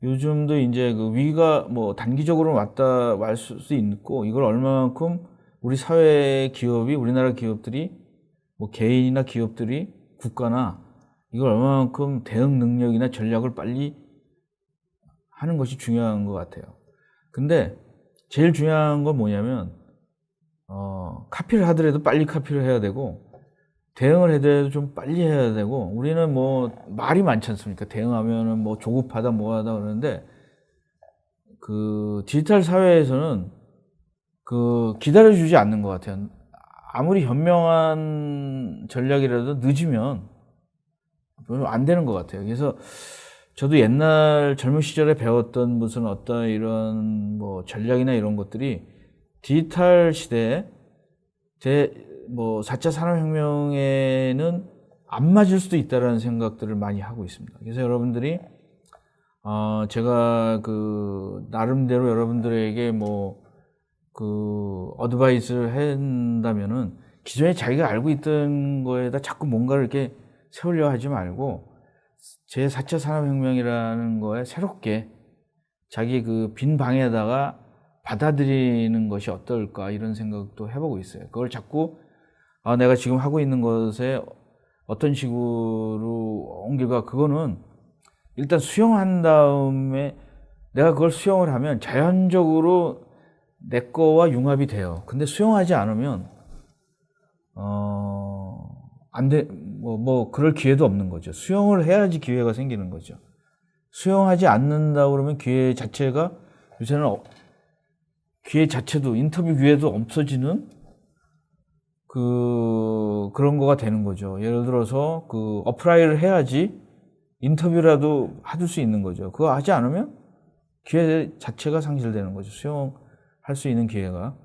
요즘도 이제 위기가 뭐 단기적으로 갈 수 있고, 이걸 얼마만큼 우리 사회 기업이, 우리나라 기업들이, 뭐 개인이나 기업들이, 국가나 이걸 얼마만큼 대응 능력이나 전략을 빨리 하는 것이 중요한 것 같아요. 근데 제일 중요한 건 뭐냐면 카피를 하더라도 빨리 카피를 해야 되고, 대응을 해도 좀 빨리 해야 되고. 우리는 뭐 말이 많지 않습니까? 대응하면은 뭐 조급하다 뭐하다 그러는데, 그 디지털 사회에서는 그 기다려주지 않는 것 같아요. 아무리 현명한 전략이라도 늦으면 별로 안 되는 것 같아요. 그래서 저도 옛날 젊은 시절에 배웠던 무슨 어떤 이런 뭐 전략이나 이런 것들이 디지털 시대에 뭐 4차 산업혁명에는 안 맞을 수도 있다라는 생각들을 많이 하고 있습니다. 그래서 여러분들이 제가 그 나름대로 여러분들에게 뭐 그 어드바이스를 한다면은, 기존에 자기가 알고 있던 거에다 자꾸 뭔가를 이렇게 세우려 하지 말고 제 4차 산업혁명이라는 거에 새롭게 자기 그 빈 방에다가 받아들이는 것이 어떨까, 이런 생각도 해보고 있어요. 그걸 자꾸 내가 지금 하고 있는 것에 어떤 식으로 옮길까, 그거는 일단 수용한 다음에, 내가 그걸 수용을 하면 자연적으로 내 거와 융합이 돼요. 근데 수용하지 않으면 안 돼. 뭐 그럴 기회도 없는 거죠. 수용을 해야지 기회가 생기는 거죠. 수용하지 않는다 그러면 기회 자체가, 요새는 기회 자체도, 인터뷰 기회도 없어지는 그런 거가 되는 거죠. 예를 들어서 그 어플라이를 해야지 인터뷰라도 받을 수 있는 거죠. 그거 하지 않으면 기회 자체가 상실되는 거죠. 수용할 수 있는 기회가.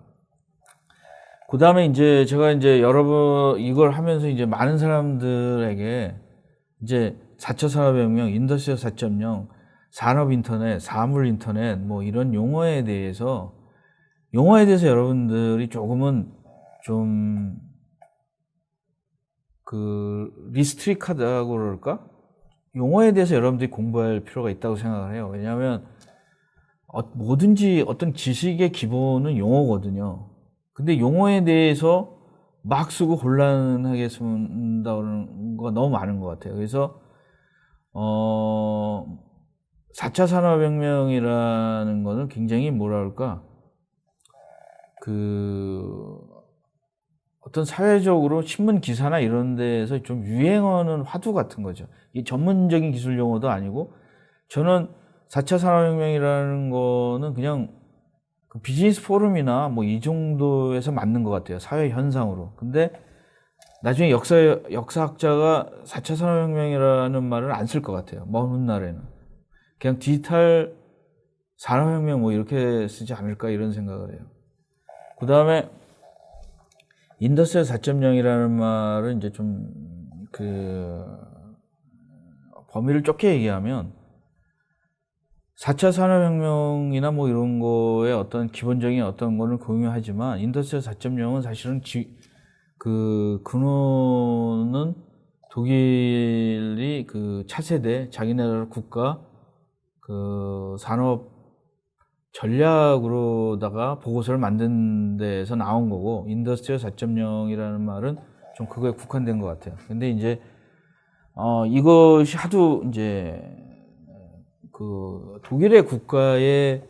그 다음에 이제 제가 이제 여러분 이걸 하면서 이제 많은 사람들에게 이제 4차 산업혁명, 인더스트리 4.0, 산업 인터넷, 사물 인터넷, 뭐 이런 용어에 대해서 여러분들이 조금은 좀 그 리스트릭하다고 그럴까? 용어에 대해서 여러분들이 공부할 필요가 있다고 생각을 해요. 왜냐하면 뭐든지 어떤 지식의 기본은 용어거든요. 근데 용어에 대해서 막 쓰고 곤란하게 쓴다는 거 너무 많은 것 같아요. 그래서 4차 산업혁명이라는 거는 굉장히 뭐라 그럴까, 그 어떤 사회적으로 신문 기사나 이런 데에서 좀 유행하는 화두 같은 거죠. 이 전문적인 기술 용어도 아니고, 저는 4차 산업혁명이라는 거는 그냥 그 비즈니스 포럼이나 뭐 이 정도에서 맞는 것 같아요. 사회 현상으로. 근데 나중에 역사학자가 4차 산업혁명이라는 말을 안 쓸 것 같아요. 먼 훗날에는. 그냥 디지털 산업혁명 뭐 이렇게 쓰지 않을까, 이런 생각을 해요. 그 다음에 인더스트리 4.0이라는 말은 이제 좀 그 범위를 좁게 얘기하면, 4차 산업혁명이나 뭐 이런 거에 어떤 기본적인 어떤 거를 공유하지만, 인더스트리 4.0은 사실은 그 근원은 독일이 그 차세대 자기네나라 국가 그 산업 전략으로다가 보고서를 만든 데에서 나온 거고, 인더스트리 4.0이라는 말은 좀 그거에 국한된 것 같아요. 근데 이제 이것이 하도 이제 그 독일의 국가의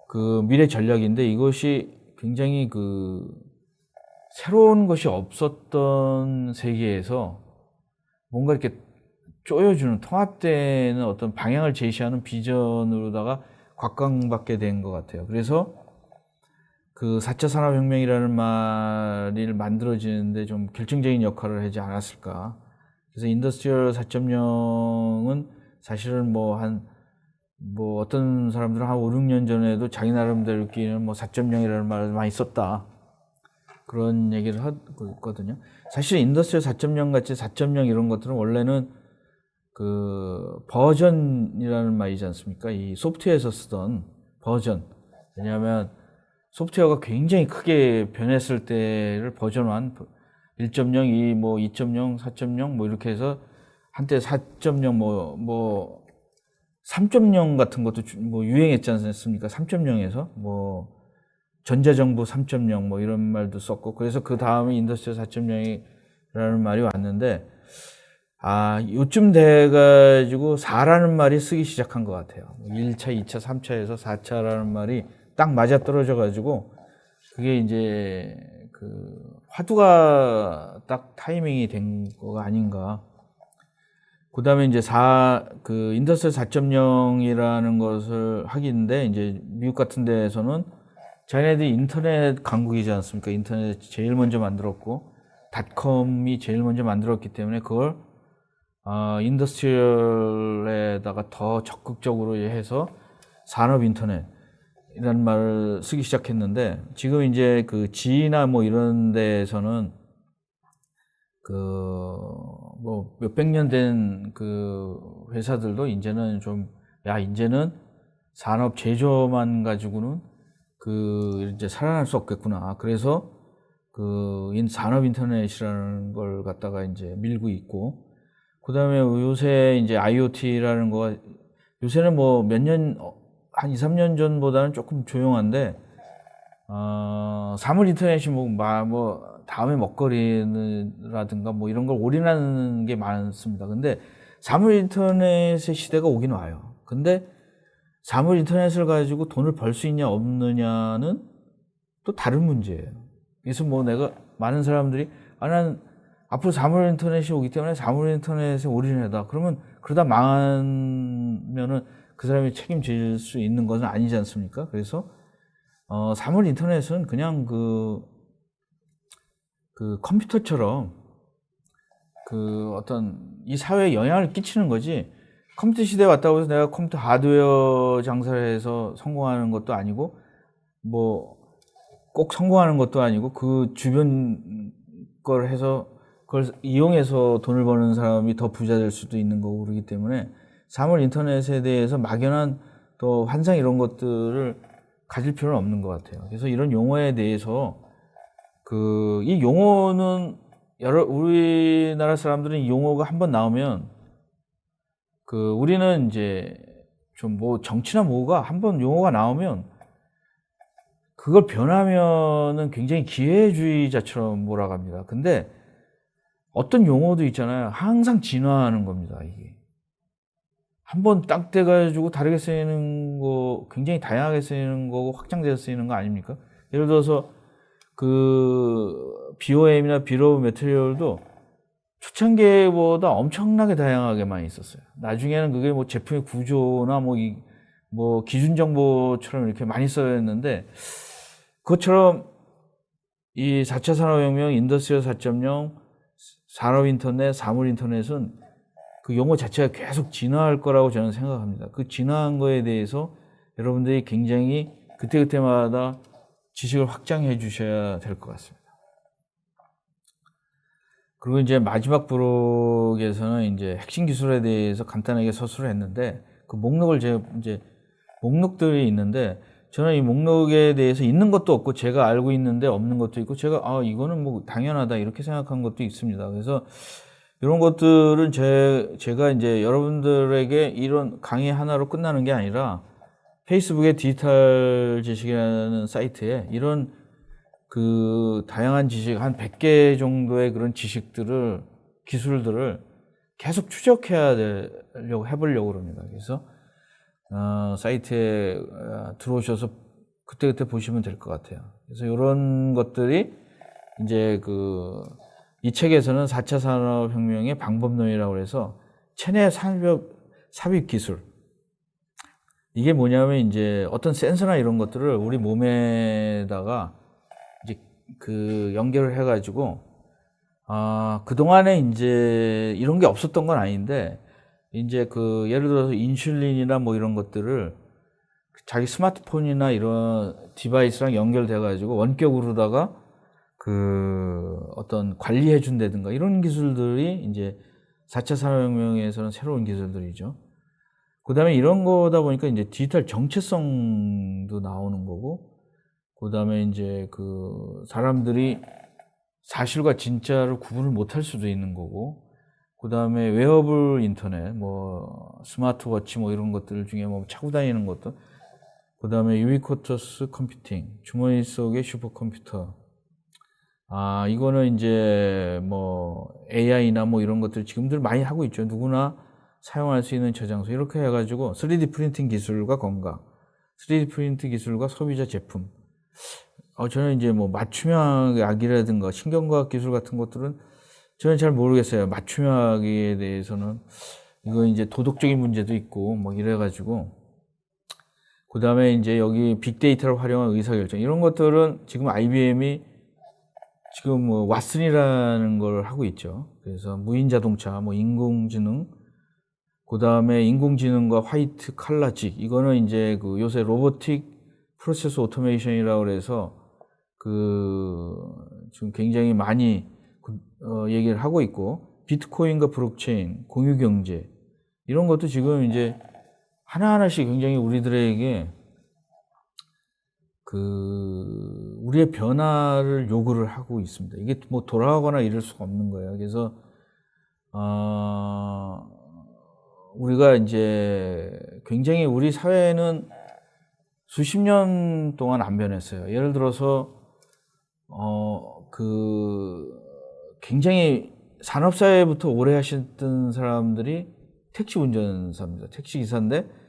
그 미래 전략인데, 이것이 굉장히 그 새로운 것이 없었던 세계에서 뭔가 이렇게 쪼여주는, 통합되는 어떤 방향을 제시하는 비전으로다가 곽광받게 된 것 같아요. 그래서 그 4차 산업혁명이라는 말이 만들어지는데 좀 결정적인 역할을 하지 않았을까. 그래서 인더스트리얼 4.0은 사실은 뭐 어떤 사람들은 한 5, 6년 전에도 자기 나름대로끼리는 뭐 4.0이라는 말을 많이 썼다, 그런 얘기를 하고 있거든요. 사실 인더스트리 4.0 같이 4.0 이런 것들은 원래는 그 버전이라는 말이지 않습니까? 이 소프트웨어에서 쓰던 버전. 왜냐하면 소프트웨어가 굉장히 크게 변했을 때를 버전 1, 1.0, 2, 뭐 2.0, 4.0 뭐 이렇게 해서 한때 4.0 뭐 3.0 같은 것도 뭐 유행했지 않습니까? 3.0에서 뭐 전자정부 3.0 뭐 이런 말도 썼고, 그래서 그 다음에 인더스트리 4.0이라는 말이 왔는데, 요쯤 돼가지고 4라는 말이 쓰기 시작한 것 같아요. 1차, 2차, 3차에서 4차라는 말이 딱 맞아 떨어져가지고, 그게 이제 그 화두가 딱 타이밍이 된 거가 아닌가. 그 다음에 이제 인더스트리 4.0이라는 것을 하기인데, 이제 미국 같은 데에서는 자기네들이 인터넷 강국이지 않습니까? 인터넷 제일 먼저 만들었고, 닷컴이 제일 먼저 만들었기 때문에 그걸 인더스트리얼에다가 더 적극적으로 해서 산업 인터넷이라는 말을 쓰기 시작했는데, 지금 이제 그 G나 뭐 이런 데에서는 뭐 몇백 년 된 그 회사들도 이제는 이제는 산업 제조만 가지고는 이제 살아날 수 없겠구나. 그래서 산업 인터넷이라는 걸 갖다가 이제 밀고 있고, 그 다음에 요새 이제 IoT라는 거가, 요새는 뭐 한 2, 3년 전보다는 조금 조용한데, 사물 인터넷이 뭐 다음에 먹거리라든가 뭐 이런 걸 올인하는 게 많습니다. 근데 사물 인터넷의 시대가 오긴 와요. 근데 사물 인터넷을 가지고 돈을 벌 수 있냐 없느냐는 또 다른 문제예요. 그래서 뭐 많은 사람들이 난 앞으로 사물 인터넷이 오기 때문에 사물 인터넷에 올인해다. 그러다 망하면은 그 사람이 책임질 수 있는 것은 아니지 않습니까? 그래서 사물 인터넷은 그냥 그 컴퓨터처럼 어떤 이 사회에 영향을 끼치는 거지, 컴퓨터 시대에 왔다고 해서 내가 컴퓨터 하드웨어 장사를 해서 성공하는 것도 아니고, 뭐 꼭 성공하는 것도 아니고, 그 주변 걸 해서 그걸 이용해서 돈을 버는 사람이 더 부자 될 수도 있는 거고, 그러기 때문에 사물 인터넷에 대해서 막연한 또 환상 이런 것들을 가질 필요는 없는 것 같아요. 그래서 이런 용어에 대해서 이 용어는 우리나라 사람들은 이 용어가 한번 나오면 우리는 이제 좀 뭐 정치나 뭐가 한번 용어가 나오면 그걸 변하면은 굉장히 기회주의자처럼 몰아갑니다. 근데 어떤 용어도 있잖아요. 항상 진화하는 겁니다, 이게. 한번 딱 돼가지고 다르게 쓰이는 거, 굉장히 다양하게 쓰이는 거고 확장돼서 쓰이는 거 아닙니까? 예를 들어서 BOM이나 비ll 오브 매티리얼도 초창기보다 엄청나게 다양하게 많이 있었어요. 나중에는 그게 뭐 제품의 구조나 뭐 기준 정보처럼 이렇게 많이 써였는데, 그것처럼 이 4차 산업혁명, 인더스트리얼 4.0, 산업 인터넷, 사물 인터넷은 그 용어 자체가 계속 진화할 거라고 저는 생각합니다. 그 진화한 거에 대해서 여러분들이 굉장히 그때그때마다 지식을 확장해 주셔야 될 것 같습니다. 그리고 이제 마지막 부록에서는 이제 핵심 기술에 대해서 간단하게 서술을 했는데, 그 목록들이 있는데, 저는 이 목록에 대해서 있는 것도 없고 제가 알고 있는데 없는 것도 있고, 제가 이거는 뭐 당연하다 이렇게 생각한 것도 있습니다. 그래서 이런 것들은 제가 이제 여러분들에게 이런 강의 하나로 끝나는 게 아니라, 페이스북의 디지털 지식이라는 사이트에 이런 다양한 지식, 한 100개 정도의 그런 기술들을 계속 해보려고 합니다. 그래서, 사이트에 들어오셔서 그때그때 보시면 될 것 같아요. 그래서 이런 것들이 이제 이 책에서는 4차 산업혁명의 방법론이라고 해서 체내 삽입 기술. 이게 뭐냐면 이제 어떤 센서나 이런 것들을 우리 몸에다가 이제 연결을 해가지고, 그동안에 이제 이런 게 없었던 건 아닌데, 이제 예를 들어서 인슐린이나 뭐 이런 것들을 자기 스마트폰이나 이런 디바이스랑 연결돼가지고 원격으로다가 어떤 관리해 준다든가 이런 기술들이 이제 4차 산업혁명에서는 새로운 기술들이죠. 그 다음에 이런 거다 보니까 이제 디지털 정체성도 나오는 거고, 그 다음에 이제 사람들이 사실과 진짜를 구분을 못할 수도 있는 거고, 그 다음에 웨어블 인터넷, 뭐 스마트워치 뭐 이런 것들 중에 뭐 차고 다니는 것도, 그다음에 유비쿼터스 컴퓨팅, 주머니 속의 슈퍼컴퓨터. 이거는 이제 뭐 AI나 뭐 이런 것들 지금들 많이 하고 있죠. 누구나 사용할 수 있는 저장소. 이렇게 해가지고 3D 프린팅 기술과 건강, 3D 프린팅 기술과 소비자 제품. 저는 이제 뭐 맞춤형학이라든가 신경과학 기술 같은 것들은 저는 잘 모르겠어요. 맞춤형학에 대해서는 이거 이제 도덕적인 문제도 있고 뭐 이래가지고. 그 다음에 이제 여기 빅데이터를 활용한 의사결정, 이런 것들은 지금 IBM이 지금 뭐 왓슨이라는 걸 하고 있죠. 그래서 무인 자동차, 뭐 인공지능, 그 다음에 인공지능과 화이트 칼라직, 이거는 이제 그 요새 로보틱 프로세스 오토메이션이라고 그래서 지금 굉장히 많이 얘기를 하고 있고, 비트코인과 블록체인, 공유경제, 이런 것도 지금 이제 하나하나씩 굉장히 우리들에게 우리의 변화를 요구를 하고 있습니다. 이게 뭐 돌아가거나 이럴 수가 없는 거예요. 그래서 우리가 이제 굉장히 우리 사회는 수십 년 동안 안 변했어요. 예를 들어서 굉장히 산업사회부터 오래 하셨던 사람들이 택시 운전사입니다. 택시 기사인데,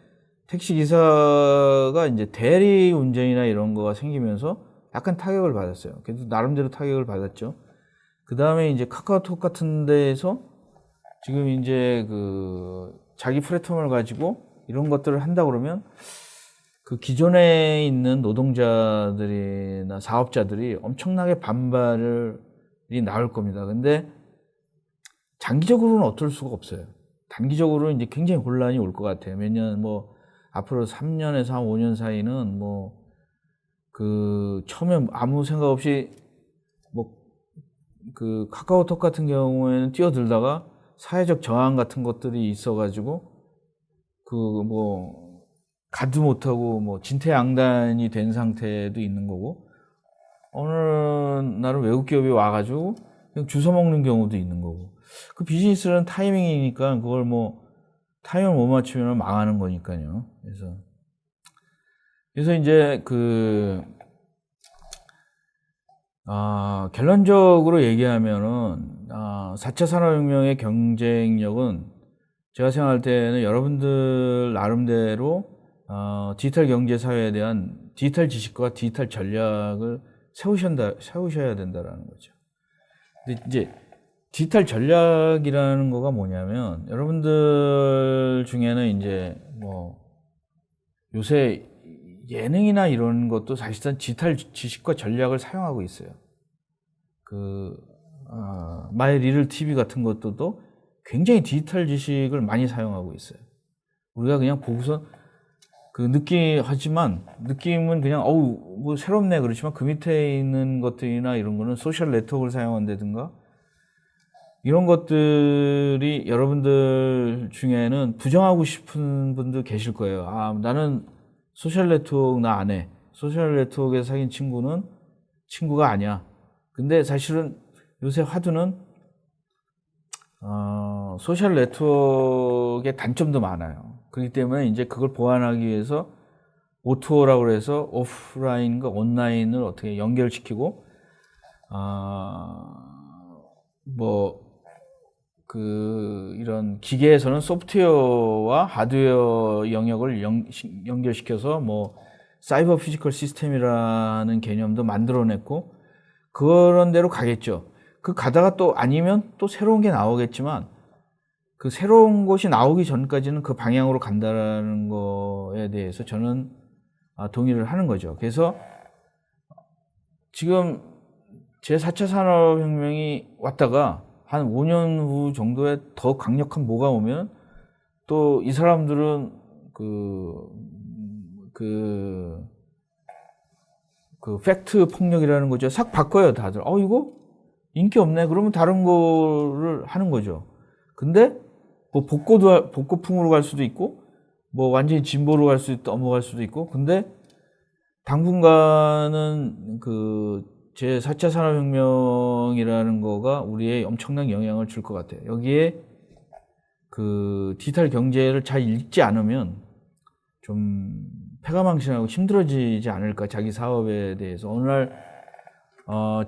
택시 기사가 이제 대리 운전이나 이런 거가 생기면서 약간 타격을 받았어요. 그래도 나름대로 타격을 받았죠. 그 다음에 이제 카카오톡 같은 데에서 지금 이제 자기 플랫폼을 가지고 이런 것들을 한다 그러면 그 기존에 있는 노동자들이나 사업자들이 엄청나게 반발이 나올 겁니다. 근데 장기적으로는 어쩔 수가 없어요. 단기적으로 이제 굉장히 혼란이 올 것 같아요. 몇 년, 뭐 앞으로 3년에서 한 5년 사이는 뭐 처음에 아무 생각 없이 뭐 카카오톡 같은 경우에는 뛰어들다가 사회적 저항 같은 것들이 있어가지고 뭐 가도 못하고 뭐 진퇴양단이 된 상태도 있는 거고, 어느 날은 외국 기업이 와가지고 그냥 주워 먹는 경우도 있는 거고. 그 비즈니스는 타이밍이니까 그걸 뭐 타이밍을 못 맞추면 망하는 거니까요. 그래서 이제 결론적으로 얘기하면은 4차 산업혁명의 경쟁력은 제가 생각할 때는 여러분들 나름대로 디지털 경제 사회에 대한 디지털 지식과 디지털 전략을 세우셔야 된다라는 거죠. 근데 이제 디지털 전략이라는 거가 뭐냐면, 여러분들 중에는 이제 뭐 요새 예능이나 이런 것도 사실상 디지털 지식과 전략을 사용하고 있어요. 마이 리틀 TV 같은 것도 굉장히 디지털 지식을 많이 사용하고 있어요. 우리가 그냥 보고서 느낌은 그냥 뭐 새롭네 그렇지만 그 밑에 있는 것들이나 이런 거는 소셜 네트워크를 사용한다든가 이런 것들이 여러분들 중에는 부정하고 싶은 분도 계실 거예요. 나는 소셜 네트워크 나 안 해. 소셜 네트워크에서 사귄 친구는 친구가 아니야. 근데 사실은 요새 화두는 소셜 네트워크의 단점도 많아요. 그렇기 때문에 이제 그걸 보완하기 위해서 O2O라고 해서 오프라인과 온라인을 어떻게 연결시키고 이런 기계에서는 소프트웨어와 하드웨어 영역을 연결시켜서 뭐 사이버 피지컬 시스템이라는 개념도 만들어냈고, 그런 대로 가겠죠. 가다가 또 아니면 또 새로운 게 나오겠지만, 그 새로운 것이 나오기 전까지는 그 방향으로 간다는 거에 대해서 저는 동의를 하는 거죠. 그래서 지금 제4차 산업혁명이 왔다가 한 5년 후 정도에 더 강력한 뭐가 오면 또 이 사람들은 팩트 폭력이라는 거죠. 싹 바꿔요, 다들. 이거 인기 없네. 그러면 다른 거를 하는 거죠. 근데 뭐 복고풍으로 갈 수도 있고, 뭐 완전히 진보로 넘어갈 수도 있고, 근데 당분간은 제4차 산업혁명이라는 거가 우리의 엄청난 영향을 줄 것 같아요. 여기에 디지털 경제를 잘 읽지 않으면 좀 패가망신하고 힘들어지지 않을까, 자기 사업에 대해서. 오늘날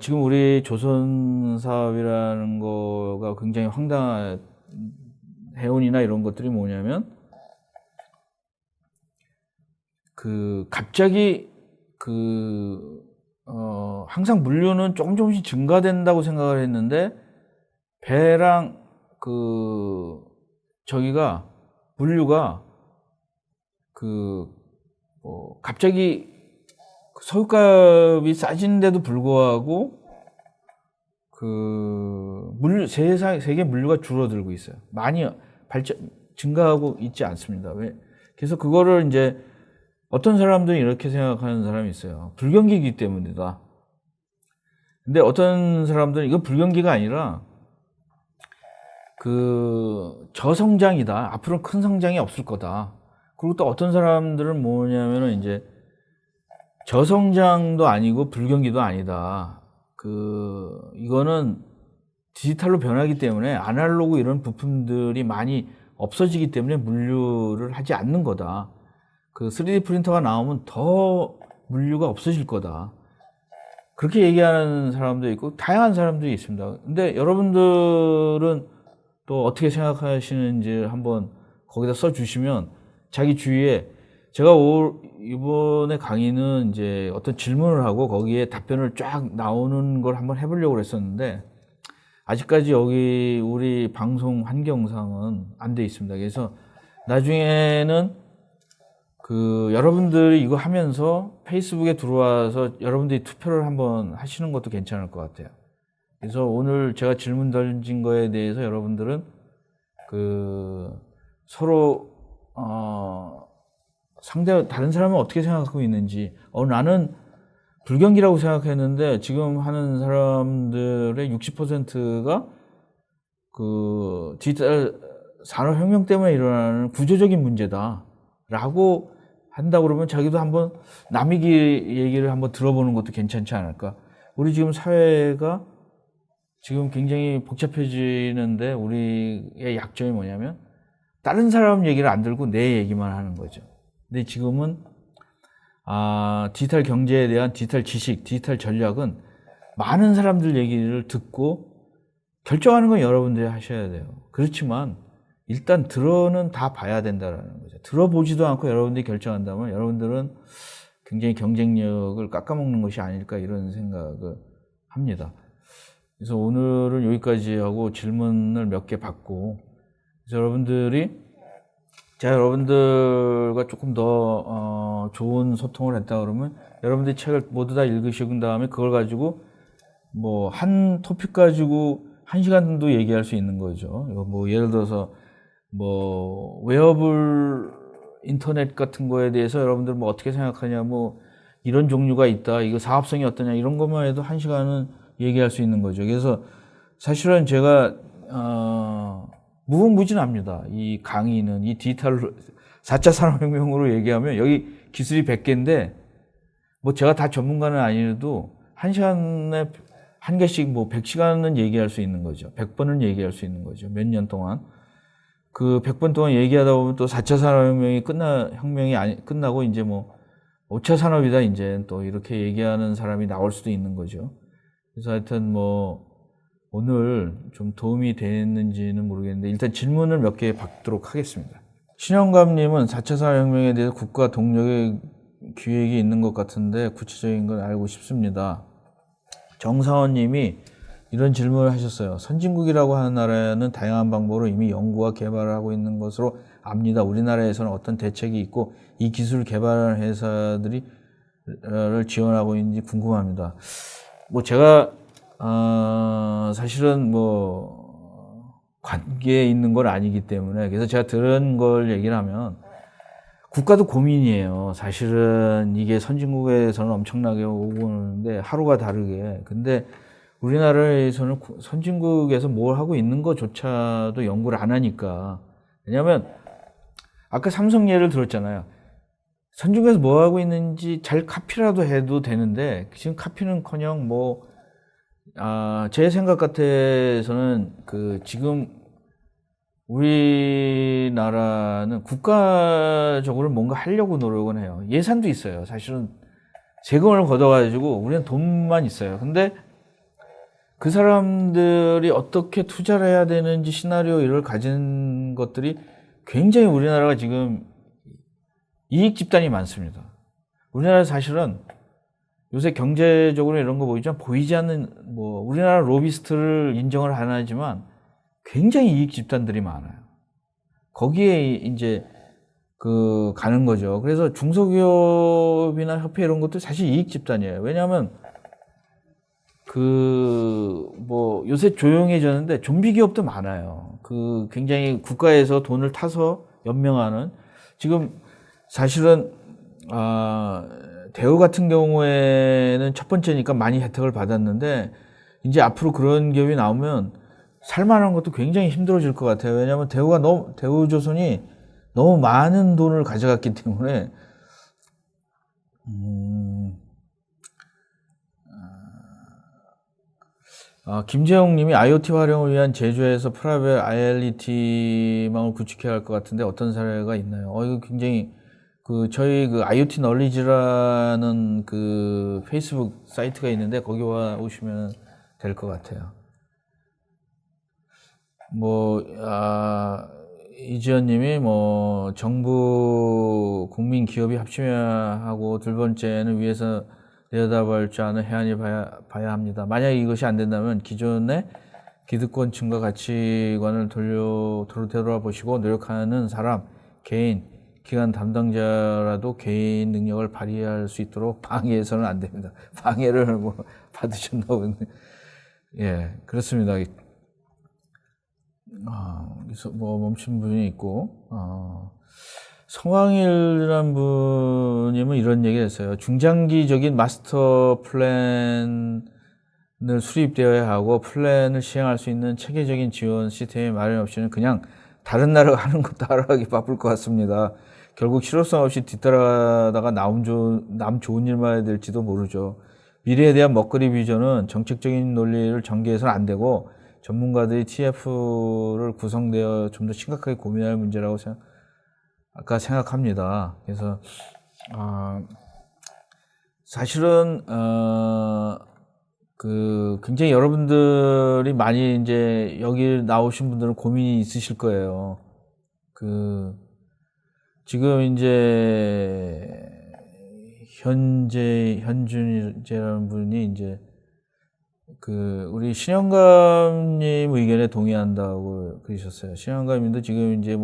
지금 우리 조선 사업이라는 거가 굉장히 황당한 해운이나 이런 것들이 뭐냐면 갑자기 항상 물류는 조금씩 증가된다고 생각을 했는데 배랑 저기가 물류가 갑자기 석유값이 싸지는데도 불구하고 세계 물류가 줄어들고 있어요. 많이 증가하고 있지 않습니다. 그래서 그거를 이제 어떤 사람들은 이렇게 생각하는 사람이 있어요. 불경기이기 때문이다. 근데 어떤 사람들은 이건 불경기가 아니라 저성장이다. 앞으로 큰 성장이 없을 거다. 그리고 또 어떤 사람들은 뭐냐면은 이제 저성장도 아니고 불경기도 아니다. 이거는 디지털로 변하기 때문에 아날로그 이런 부품들이 많이 없어지기 때문에 물류를 하지 않는 거다. 3D 프린터가 나오면 더 물류가 없어질 거다. 그렇게 얘기하는 사람도 있고 다양한 사람들이 있습니다. 근데 여러분들은 또 어떻게 생각하시는지 한번 거기다 써주시면 자기 주위에 제가 이번에 강의는 이제 어떤 질문을 하고 거기에 답변을 쫙 나오는 걸 한번 해보려고 했었는데 아직까지 여기 우리 방송 환경상은 안 돼 있습니다. 그래서 나중에는 여러분들이 이거 하면서 페이스북에 들어와서 여러분들이 투표를 한번 하시는 것도 괜찮을 것 같아요. 그래서 오늘 제가 질문 던진 거에 대해서 여러분들은 서로 다른 사람은 어떻게 생각하고 있는지, 나는 불경기라고 생각했는데 지금 하는 사람들의 60%가 디지털 산업혁명 때문에 일어나는 구조적인 문제다라고 한다고 그러면 자기도 한번 남의 얘기를 한번 들어보는 것도 괜찮지 않을까. 우리 지금 사회가 지금 굉장히 복잡해지는데 우리의 약점이 뭐냐면 다른 사람 얘기를 안 들고 내 얘기만 하는 거죠. 근데 지금은 디지털 경제에 대한 디지털 지식, 디지털 전략은 많은 사람들 얘기를 듣고 결정하는 건 여러분들이 하셔야 돼요. 그렇지만 일단 들어는 다 봐야 된다는 거죠. 들어보지도 않고 여러분들이 결정한다면 여러분들은 굉장히 경쟁력을 깎아먹는 것이 아닐까 이런 생각을 합니다. 그래서 오늘은 여기까지 하고 질문을 몇 개 받고, 그래서 여러분들과 조금 더 좋은 소통을 했다 그러면 여러분들이 책을 모두 다 읽으신 다음에 그걸 가지고 뭐 한 토픽 가지고 1시간도 얘기할 수 있는 거죠. 뭐 예를 들어서 뭐 웨어블 인터넷 같은 거에 대해서 여러분들 뭐 어떻게 생각하냐, 뭐 이런 종류가 있다, 이거 사업성이 어떠냐, 이런 것만 해도 1시간은 얘기할 수 있는 거죠. 그래서 사실은 제가 무궁무진합니다. 이 강의는 이 디지털 4차 산업혁명으로 얘기하면 여기 기술이 100개인데 뭐 제가 다 전문가는 아니어도 1시간에 한 개씩 뭐 100시간은 얘기할 수 있는 거죠. 100번은 얘기할 수 있는 거죠. 몇 년 동안. 100번 동안 얘기하다 보면 또 4차 산업혁명이 끝나고 이제 뭐 5차 산업이다 이제 또 이렇게 얘기하는 사람이 나올 수도 있는 거죠. 그래서 하여튼 뭐 오늘 좀 도움이 됐는지는 모르겠는데 일단 질문을 몇 개 받도록 하겠습니다. 신영감님은 4차 산업혁명에 대해서 국가 동력의 기획이 있는 것 같은데 구체적인 건 알고 싶습니다. 정사원님이 이런 질문을 하셨어요. 선진국이라고 하는 나라는 다양한 방법으로 이미 연구와 개발을 하고 있는 것으로 압니다. 우리나라에서는 어떤 대책이 있고 이 기술을 개발하는 회사들을 지원하고 있는지 궁금합니다. 뭐 제가 사실은 뭐 관계에 있는 건 아니기 때문에, 그래서 제가 들은 걸 얘기를 하면 국가도 고민이에요. 사실은 이게 선진국에서는 엄청나게 오고 오는데 하루가 다르게. 근데 우리나라에서는 선진국에서 뭘 하고 있는 것조차도 연구를 안 하니까. 왜냐하면 아까 삼성 예를 들었잖아요. 선진국에서 뭐 하고 있는지 잘 카피라도 해도 되는데 지금 카피는커녕 제 생각 같아서는 지금 우리나라는 국가적으로 뭔가 하려고 노력은 해요. 예산도 있어요. 사실은 세금을 걷어가지고 우리는 돈만 있어요. 근데 그 사람들이 어떻게 투자를 해야 되는지 시나리오를 가진 것들이 굉장히 우리나라가 지금 이익 집단이 많습니다. 우리나라 사실은 요새 경제적으로 이런 거 보이지만 보이지 않는 뭐 우리나라 로비스트를 인정을 안 하지만 굉장히 이익 집단들이 많아요. 거기에 이제 그 가는 거죠. 그래서 중소기업이나 협회 이런 것도 사실 이익 집단이에요. 왜냐하면 그 뭐 요새 조용해졌는데 좀비 기업도 많아요. 그 굉장히 국가에서 돈을 타서 연명하는 지금 사실은 대우 같은 경우에는 첫 번째니까 많이 혜택을 받았는데 이제 앞으로 그런 기업이 나오면 살만한 것도 굉장히 힘들어질 것 같아요. 왜냐하면 대우조선이 너무 많은 돈을 가져갔기 때문에 김재영 님이 IoT 활용을 위한 제조에서 프라이빗 IoT망을 구축해야 할 것 같은데 어떤 사례가 있나요? 이거 굉장히 저희 IoT 널리지라는 그 페이스북 사이트가 있는데 거기 와 오시면 될 것 같아요. 이지연 님이 정부, 국민, 기업이 합심해야 하고 둘 번째는 위에서 내려다볼 줄 아는 해안이 봐야 합니다. 만약에 이것이 안 된다면 기존의 기득권층과 가치관을 되돌아보시고 노력하는 사람, 개인, 기관 담당자라도 개인 능력을 발휘할 수 있도록 방해해서는 안 됩니다. 방해를 받으셨나고. 예, 그렇습니다. 그래서 멈춘 분이 있고, 성황일이라는 분님은 이런 얘기를 했어요. 중장기적인 마스터 플랜을 수립되어야 하고 플랜을 시행할 수 있는 체계적인 지원 시스템이 마련 없이는 그냥 다른 나라가 하는 거 따라하기 바쁠 것 같습니다. 결국 실효성 없이 뒤따라다가 남 좋은 일만 해야 될지도 모르죠. 미래에 대한 먹거리 비전은 정책적인 논리를 전개해서는 안 되고 전문가들이 TF를 구성되어 좀 더 심각하게 고민할 문제라고 생각합니다. 그래서 사실은 굉장히 여러분들이 많이 이제 여기 나오신 분들은 고민이 있으실 거예요. 지금 이제 현준이라는 분이 이제 우리 신영감님 의견에 동의한다고 그러셨어요. 신영감님도 지금 이제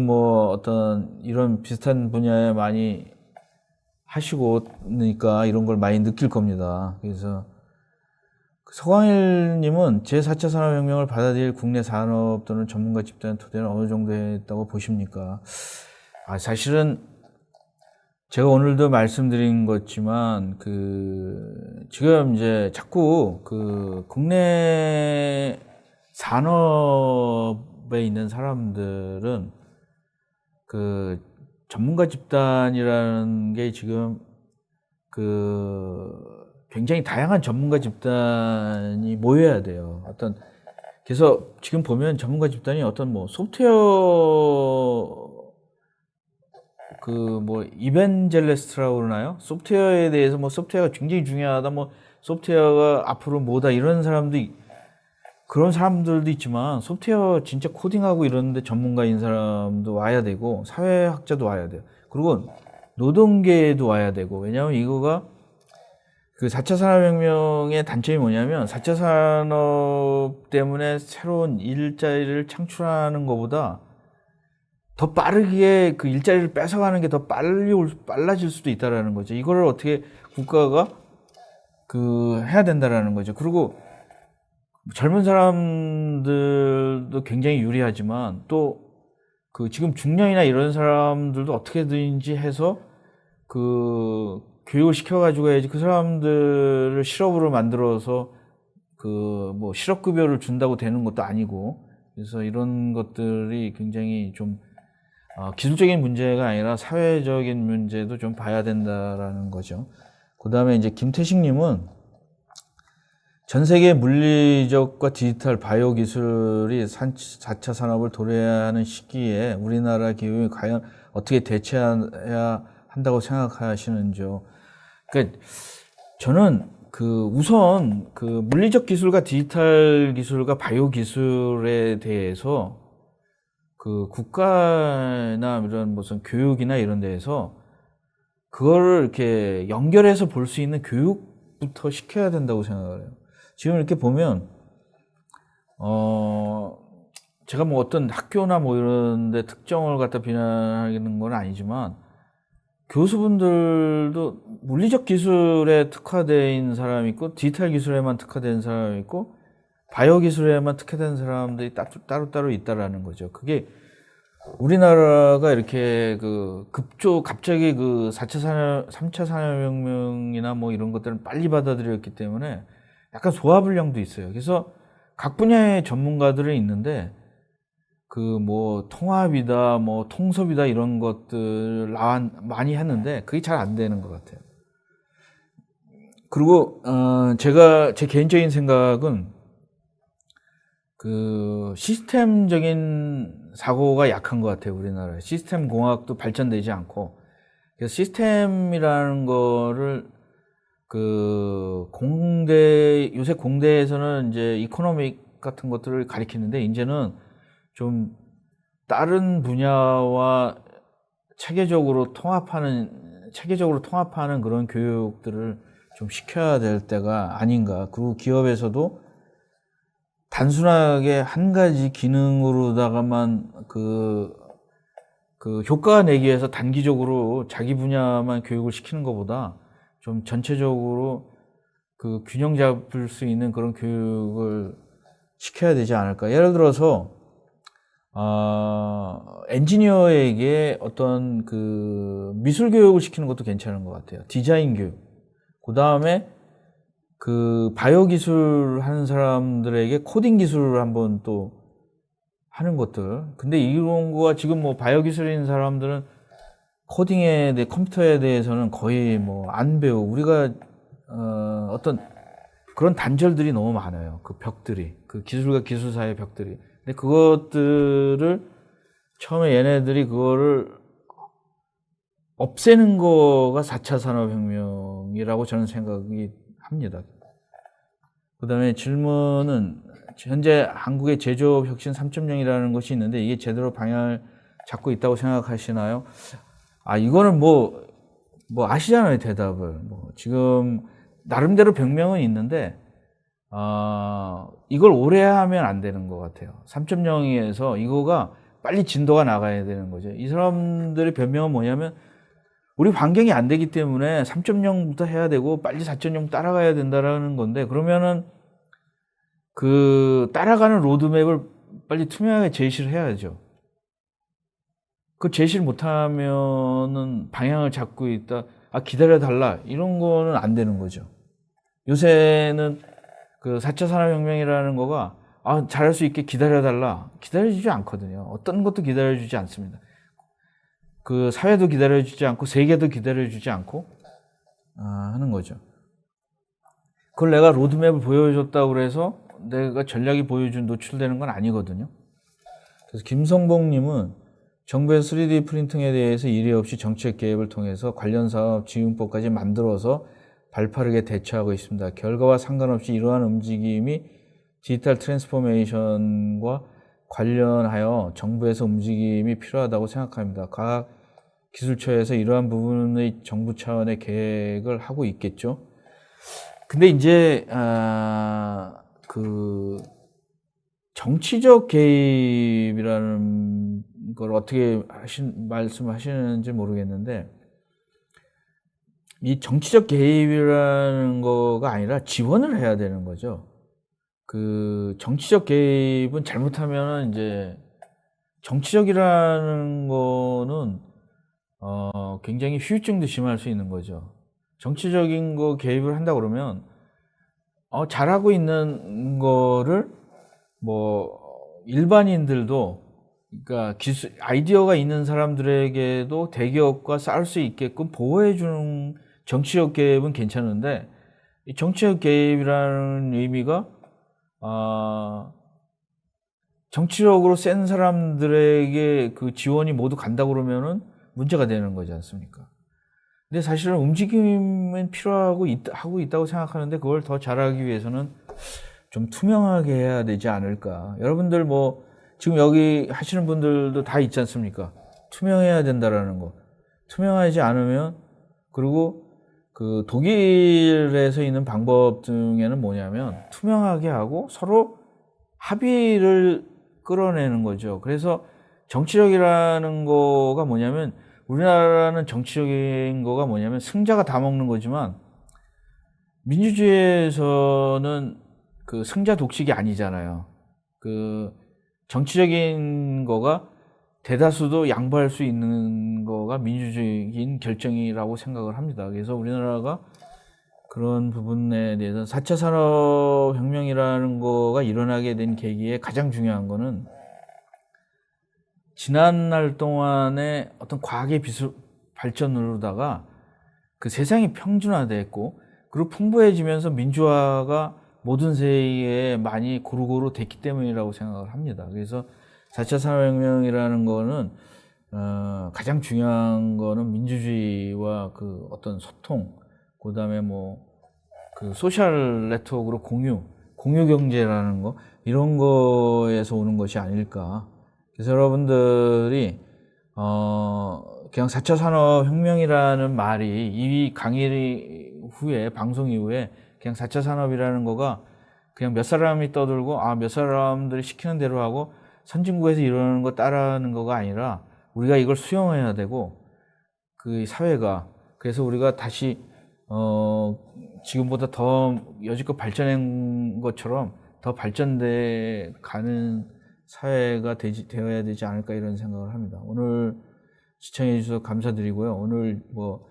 어떤 이런 비슷한 분야에 많이 하시고 니까 이런 걸 많이 느낄 겁니다. 그래서 서광일님은 제4차 산업혁명을 받아들일 국내 산업 또는 전문가 집단 토대는 어느 정도 했다고 보십니까? 사실은 제가 오늘도 말씀드린 것지만 지금 이제 자꾸 국내 산업에 있는 사람들은 전문가 집단이라는 게 지금 굉장히 다양한 전문가 집단이 모여야 돼요. 그래서 지금 보면 전문가 집단이 어떤 소프트웨어 이벤젤리스트라고 그러나요? 소프트웨어에 대해서 소프트웨어가 굉장히 중요하다, 소프트웨어가 앞으로 뭐다, 그런 사람들도 있지만, 소프트웨어 진짜 코딩하고 이러는데 전문가인 사람도 와야 되고, 사회학자도 와야 돼요. 그리고 노동계에도 와야 되고, 왜냐하면 이거가 4차 산업혁명의 단점이 뭐냐면, 4차 산업 때문에 새로운 일자리를 창출하는 것보다 더 빠르게 일자리를 뺏어가는 게 더 빨라질 수도 있다라는 거죠. 이거를 어떻게 국가가 해야 된다라는 거죠. 그리고 젊은 사람들도 굉장히 유리하지만 또 지금 중년이나 이런 사람들도 어떻게든지 해서 교육을 시켜가지고 해야지 그 사람들을 실업으로 만들어서 실업급여를 준다고 되는 것도 아니고, 그래서 이런 것들이 굉장히 좀 기술적인 문제가 아니라 사회적인 문제도 좀 봐야 된다라는 거죠. 그 다음에 이제 김태식님은 전 세계 물리적과 디지털 바이오 기술이 4차 산업을 도래하는 시기에 우리나라 기업이 과연 어떻게 대처해야 한다고 생각하시는지요? 그러니까 저는 우선 물리적 기술과 디지털 기술과 바이오 기술에 대해서 국가나 이런 무슨 교육이나 이런 데에서 그거를 이렇게 연결해서 볼 수 있는 교육부터 시켜야 된다고 생각을 해요. 지금 이렇게 보면 제가 뭐 어떤 학교나 뭐 이런 데 특정을 갖다 비난하는 건 아니지만 교수분들도 물리적 기술에 특화되어 있는 사람이 있고 디지털 기술에만 특화된 사람이 있고 바이오 기술에만 특화된 사람들이 따로따로 있다라는 거죠. 그게 우리나라가 이렇게 갑자기 3차 산업혁명이나 뭐 이런 것들을 빨리 받아들였기 때문에 약간 소화불량도 있어요. 그래서 각 분야의 전문가들은 있는데 뭐 통합이다, 뭐 통섭이다 이런 것들 많이 했는데 그게 잘 안 되는 것 같아요. 그리고 제 개인적인 생각은 시스템적인 사고가 약한 것 같아요. 우리나라 시스템 공학도 발전되지 않고. 그래서 시스템이라는 거를 요새 공대에서는 이제 이코노믹 같은 것들을 가리키는데 이제는 좀 다른 분야와 체계적으로 통합하는 그런 교육들을 좀 시켜야 될 때가 아닌가. 그리고 기업에서도 단순하게 한 가지 기능으로다가만 효과가 내기 위해서 단기적으로 자기 분야만 교육을 시키는 것보다 좀 전체적으로 균형 잡을 수 있는 그런 교육을 시켜야 되지 않을까. 예를 들어서 엔지니어에게 어떤 미술 교육을 시키는 것도 괜찮은 것 같아요. 디자인 교육. 그 다음에 바이오 기술 하는 사람들에게 코딩 기술을 한번 또 하는 것들. 근데 이런 거가 지금 뭐 바이오 기술인 사람들은 컴퓨터에 대해서는 거의 뭐 안 배우고 우리가 어떤 그런 단절들이 너무 많아요. 벽들이. 기술과 기술 사이의 벽들이. 근데 그것들을 처음에 얘네들이 그거를 없애는 거가 4차 산업혁명이라고 저는 생각이 합니다. 그 다음에 질문은 현재 한국의 제조업 혁신 3.0이라는 것이 있는데 이게 제대로 방향을 잡고 있다고 생각하시나요? 이거는 뭐 아시잖아요, 대답을. 지금 나름대로 병명은 있는데 이걸 오래 하면 안 되는 것 같아요. 3.0에서 이거가 빨리 진도가 나가야 되는 거죠. 이 사람들의 변명은 뭐냐면 우리 환경이 안 되기 때문에 3.0부터 해야 되고 빨리 4.0 따라가야 된다라는 건데 그러면은 따라가는 로드맵을 빨리 투명하게 제시를 해야죠. 제시를 못하면은 방향을 잡고 있다. 기다려달라. 이런 거는 안 되는 거죠. 요새는 4차 산업혁명이라는 거가 잘할 수 있게 기다려달라. 기다려주지 않거든요. 어떤 것도 기다려주지 않습니다. 사회도 기다려주지 않고 세계도 기다려주지 않고 하는 거죠. 그걸 내가 로드맵을 보여줬다고 그래서 내가 전략이 노출되는 건 아니거든요. 그래서 김성봉님은 정부의 3D 프린팅에 대해서 이례 없이 정책 개입을 통해서 관련 사업 지원법까지 만들어서 발빠르게 대처하고 있습니다. 결과와 상관없이 이러한 움직임이 디지털 트랜스포메이션과 관련하여 정부에서 움직임이 필요하다고 생각합니다. 과학기술처에서 이러한 부분의 정부 차원의 계획을 하고 있겠죠. 근데 이제 정치적 개입이라는 걸 어떻게 말씀하시는지 모르겠는데 이 정치적 개입이라는 거가 아니라 지원을 해야 되는 거죠. 정치적 개입은 잘못하면 이제 정치적이라는 거는 굉장히 후유증도 심할 수 있는 거죠. 정치적인 거 개입을 한다 그러면 잘하고 있는 거를 뭐 일반인들도 그러니까 아이디어가 있는 사람들에게도 대기업과 싸울 수 있게끔 보호해 주는 정치적 개입은 괜찮은데 이 정치적 개입이라는 의미가 정치적으로 센 사람들에게 그 지원이 모두 간다 그러면은 문제가 되는 거지 않습니까? 근데 사실은 움직임은 필요하고 하고 있다고 생각하는데 그걸 더 잘하기 위해서는 좀 투명하게 해야 되지 않을까. 여러분들 뭐 지금 여기 하시는 분들도 다 있지 않습니까? 투명해야 된다라는 거. 투명하지 않으면, 그리고 그 독일에서 있는 방법 중에는 뭐냐면 투명하게 하고 서로 합의를 끌어내는 거죠. 그래서 정치력이라는 거가 뭐냐면, 우리나라는 정치적인 거가 뭐냐면 승자가 다 먹는 거지만 민주주의에서는 그 승자 독식이 아니잖아요. 그 정치적인 거가 대다수도 양보할 수 있는 거가 민주적인 결정이라고 생각을 합니다. 그래서 우리나라가 그런 부분에 대해서 4차 산업혁명이라는 거가 일어나게 된 계기에 가장 중요한 거는 지난날 동안의 어떤 과학의 발전으로다가 그 세상이 평준화됐고, 그리고 풍부해지면서 민주화가 모든 세계에 많이 고루고루 됐기 때문이라고 생각을 합니다. 그래서 4차 산업혁명이라는 거는 가장 중요한 거는 민주주의와 그 어떤 소통, 그 다음에 뭐 그 소셜 네트워크로 공유 경제라는 거, 이런 거에서 오는 것이 아닐까. 그래서 여러분들이 그냥 4차 산업혁명이라는 말이 이 강의 후에, 방송 이후에 그냥 4차 산업이라는 거가 그냥 몇 사람이 떠들고 몇 사람들이 시키는 대로 하고 선진국에서 이러는 거 따라하는 거가 아니라, 우리가 이걸 수용해야 되고, 그 사회가, 그래서 우리가 다시 지금보다 더 여지껏 발전한 것처럼 더 발전돼 가는 사회가 되어야 되지 않을까, 이런 생각을 합니다. 오늘 시청해 주셔서 감사드리고요. 오늘 뭐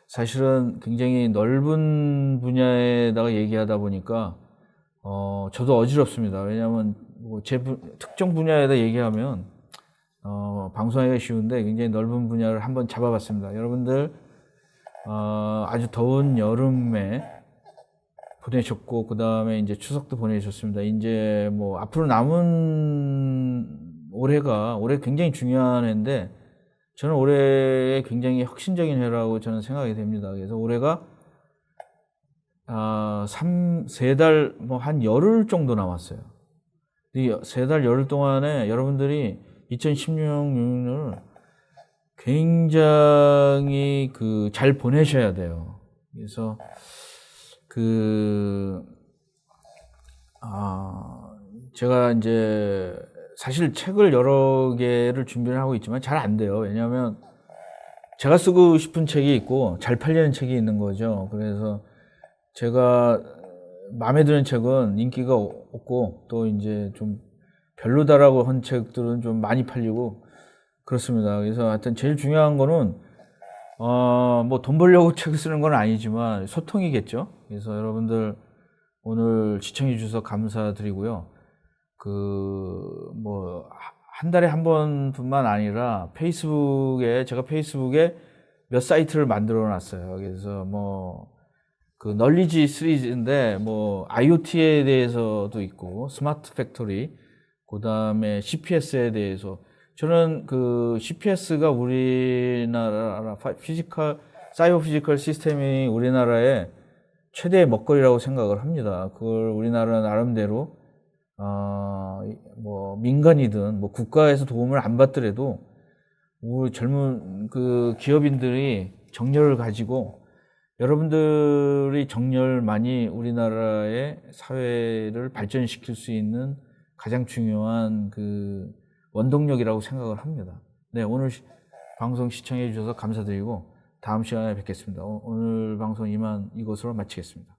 사실은 굉장히 넓은 분야에다가 얘기하다 보니까 저도 어지럽습니다. 왜냐하면 뭐 특정 분야에다 얘기하면 방송하기가 쉬운데 굉장히 넓은 분야를 한번 잡아봤습니다. 여러분들 아주 더운 여름에 보내셨고, 그 다음에 이제 추석도 보내셨습니다. 이제 뭐 앞으로 남은 올해 굉장히 중요한 해인데, 저는 올해 굉장히 혁신적인 해라고 저는 생각이 됩니다. 그래서 올해가 3달, 뭐 한 열흘 정도 남았어요. 이 3달 열흘 동안에 여러분들이 2016년을 굉장히 잘 보내셔야 돼요. 그래서 제가 이제 사실 책을 여러 개를 준비를 하고 있지만 잘 안 돼요. 왜냐하면 제가 쓰고 싶은 책이 있고 잘 팔리는 책이 있는 거죠. 그래서 제가 마음에 드는 책은 인기가 없고, 또 이제 좀 별로다라고 한 책들은 좀 많이 팔리고 그렇습니다. 그래서 하여튼 제일 중요한 거는 뭐 돈 벌려고 책 쓰는 건 아니지만 소통이겠죠. 그래서 여러분들 오늘 시청해 주셔서 감사드리고요. 뭐 한 달에 한 번뿐만 아니라 제가 페이스북에 몇 사이트를 만들어 놨어요. 그래서 뭐 널리지 시리즈인데, 뭐 IoT에 대해서도 있고, 스마트 팩토리, 그 다음에 CPS에 대해서, 저는 CPS가 우리나라 사이버 피지컬 시스템이 우리나라의 최대의 먹거리라고 생각을 합니다. 그걸 우리나라 나름대로 뭐 민간이든 뭐 국가에서 도움을 안 받더라도 우리 젊은 기업인들이 정열을 가지고, 여러분들이 정열만이 우리나라의 사회를 발전시킬 수 있는 가장 중요한 원동력이라고 생각을 합니다. 네, 오늘 방송 시청해 주셔서 감사드리고 다음 시간에 뵙겠습니다. 오늘 방송 이것으로 마치겠습니다.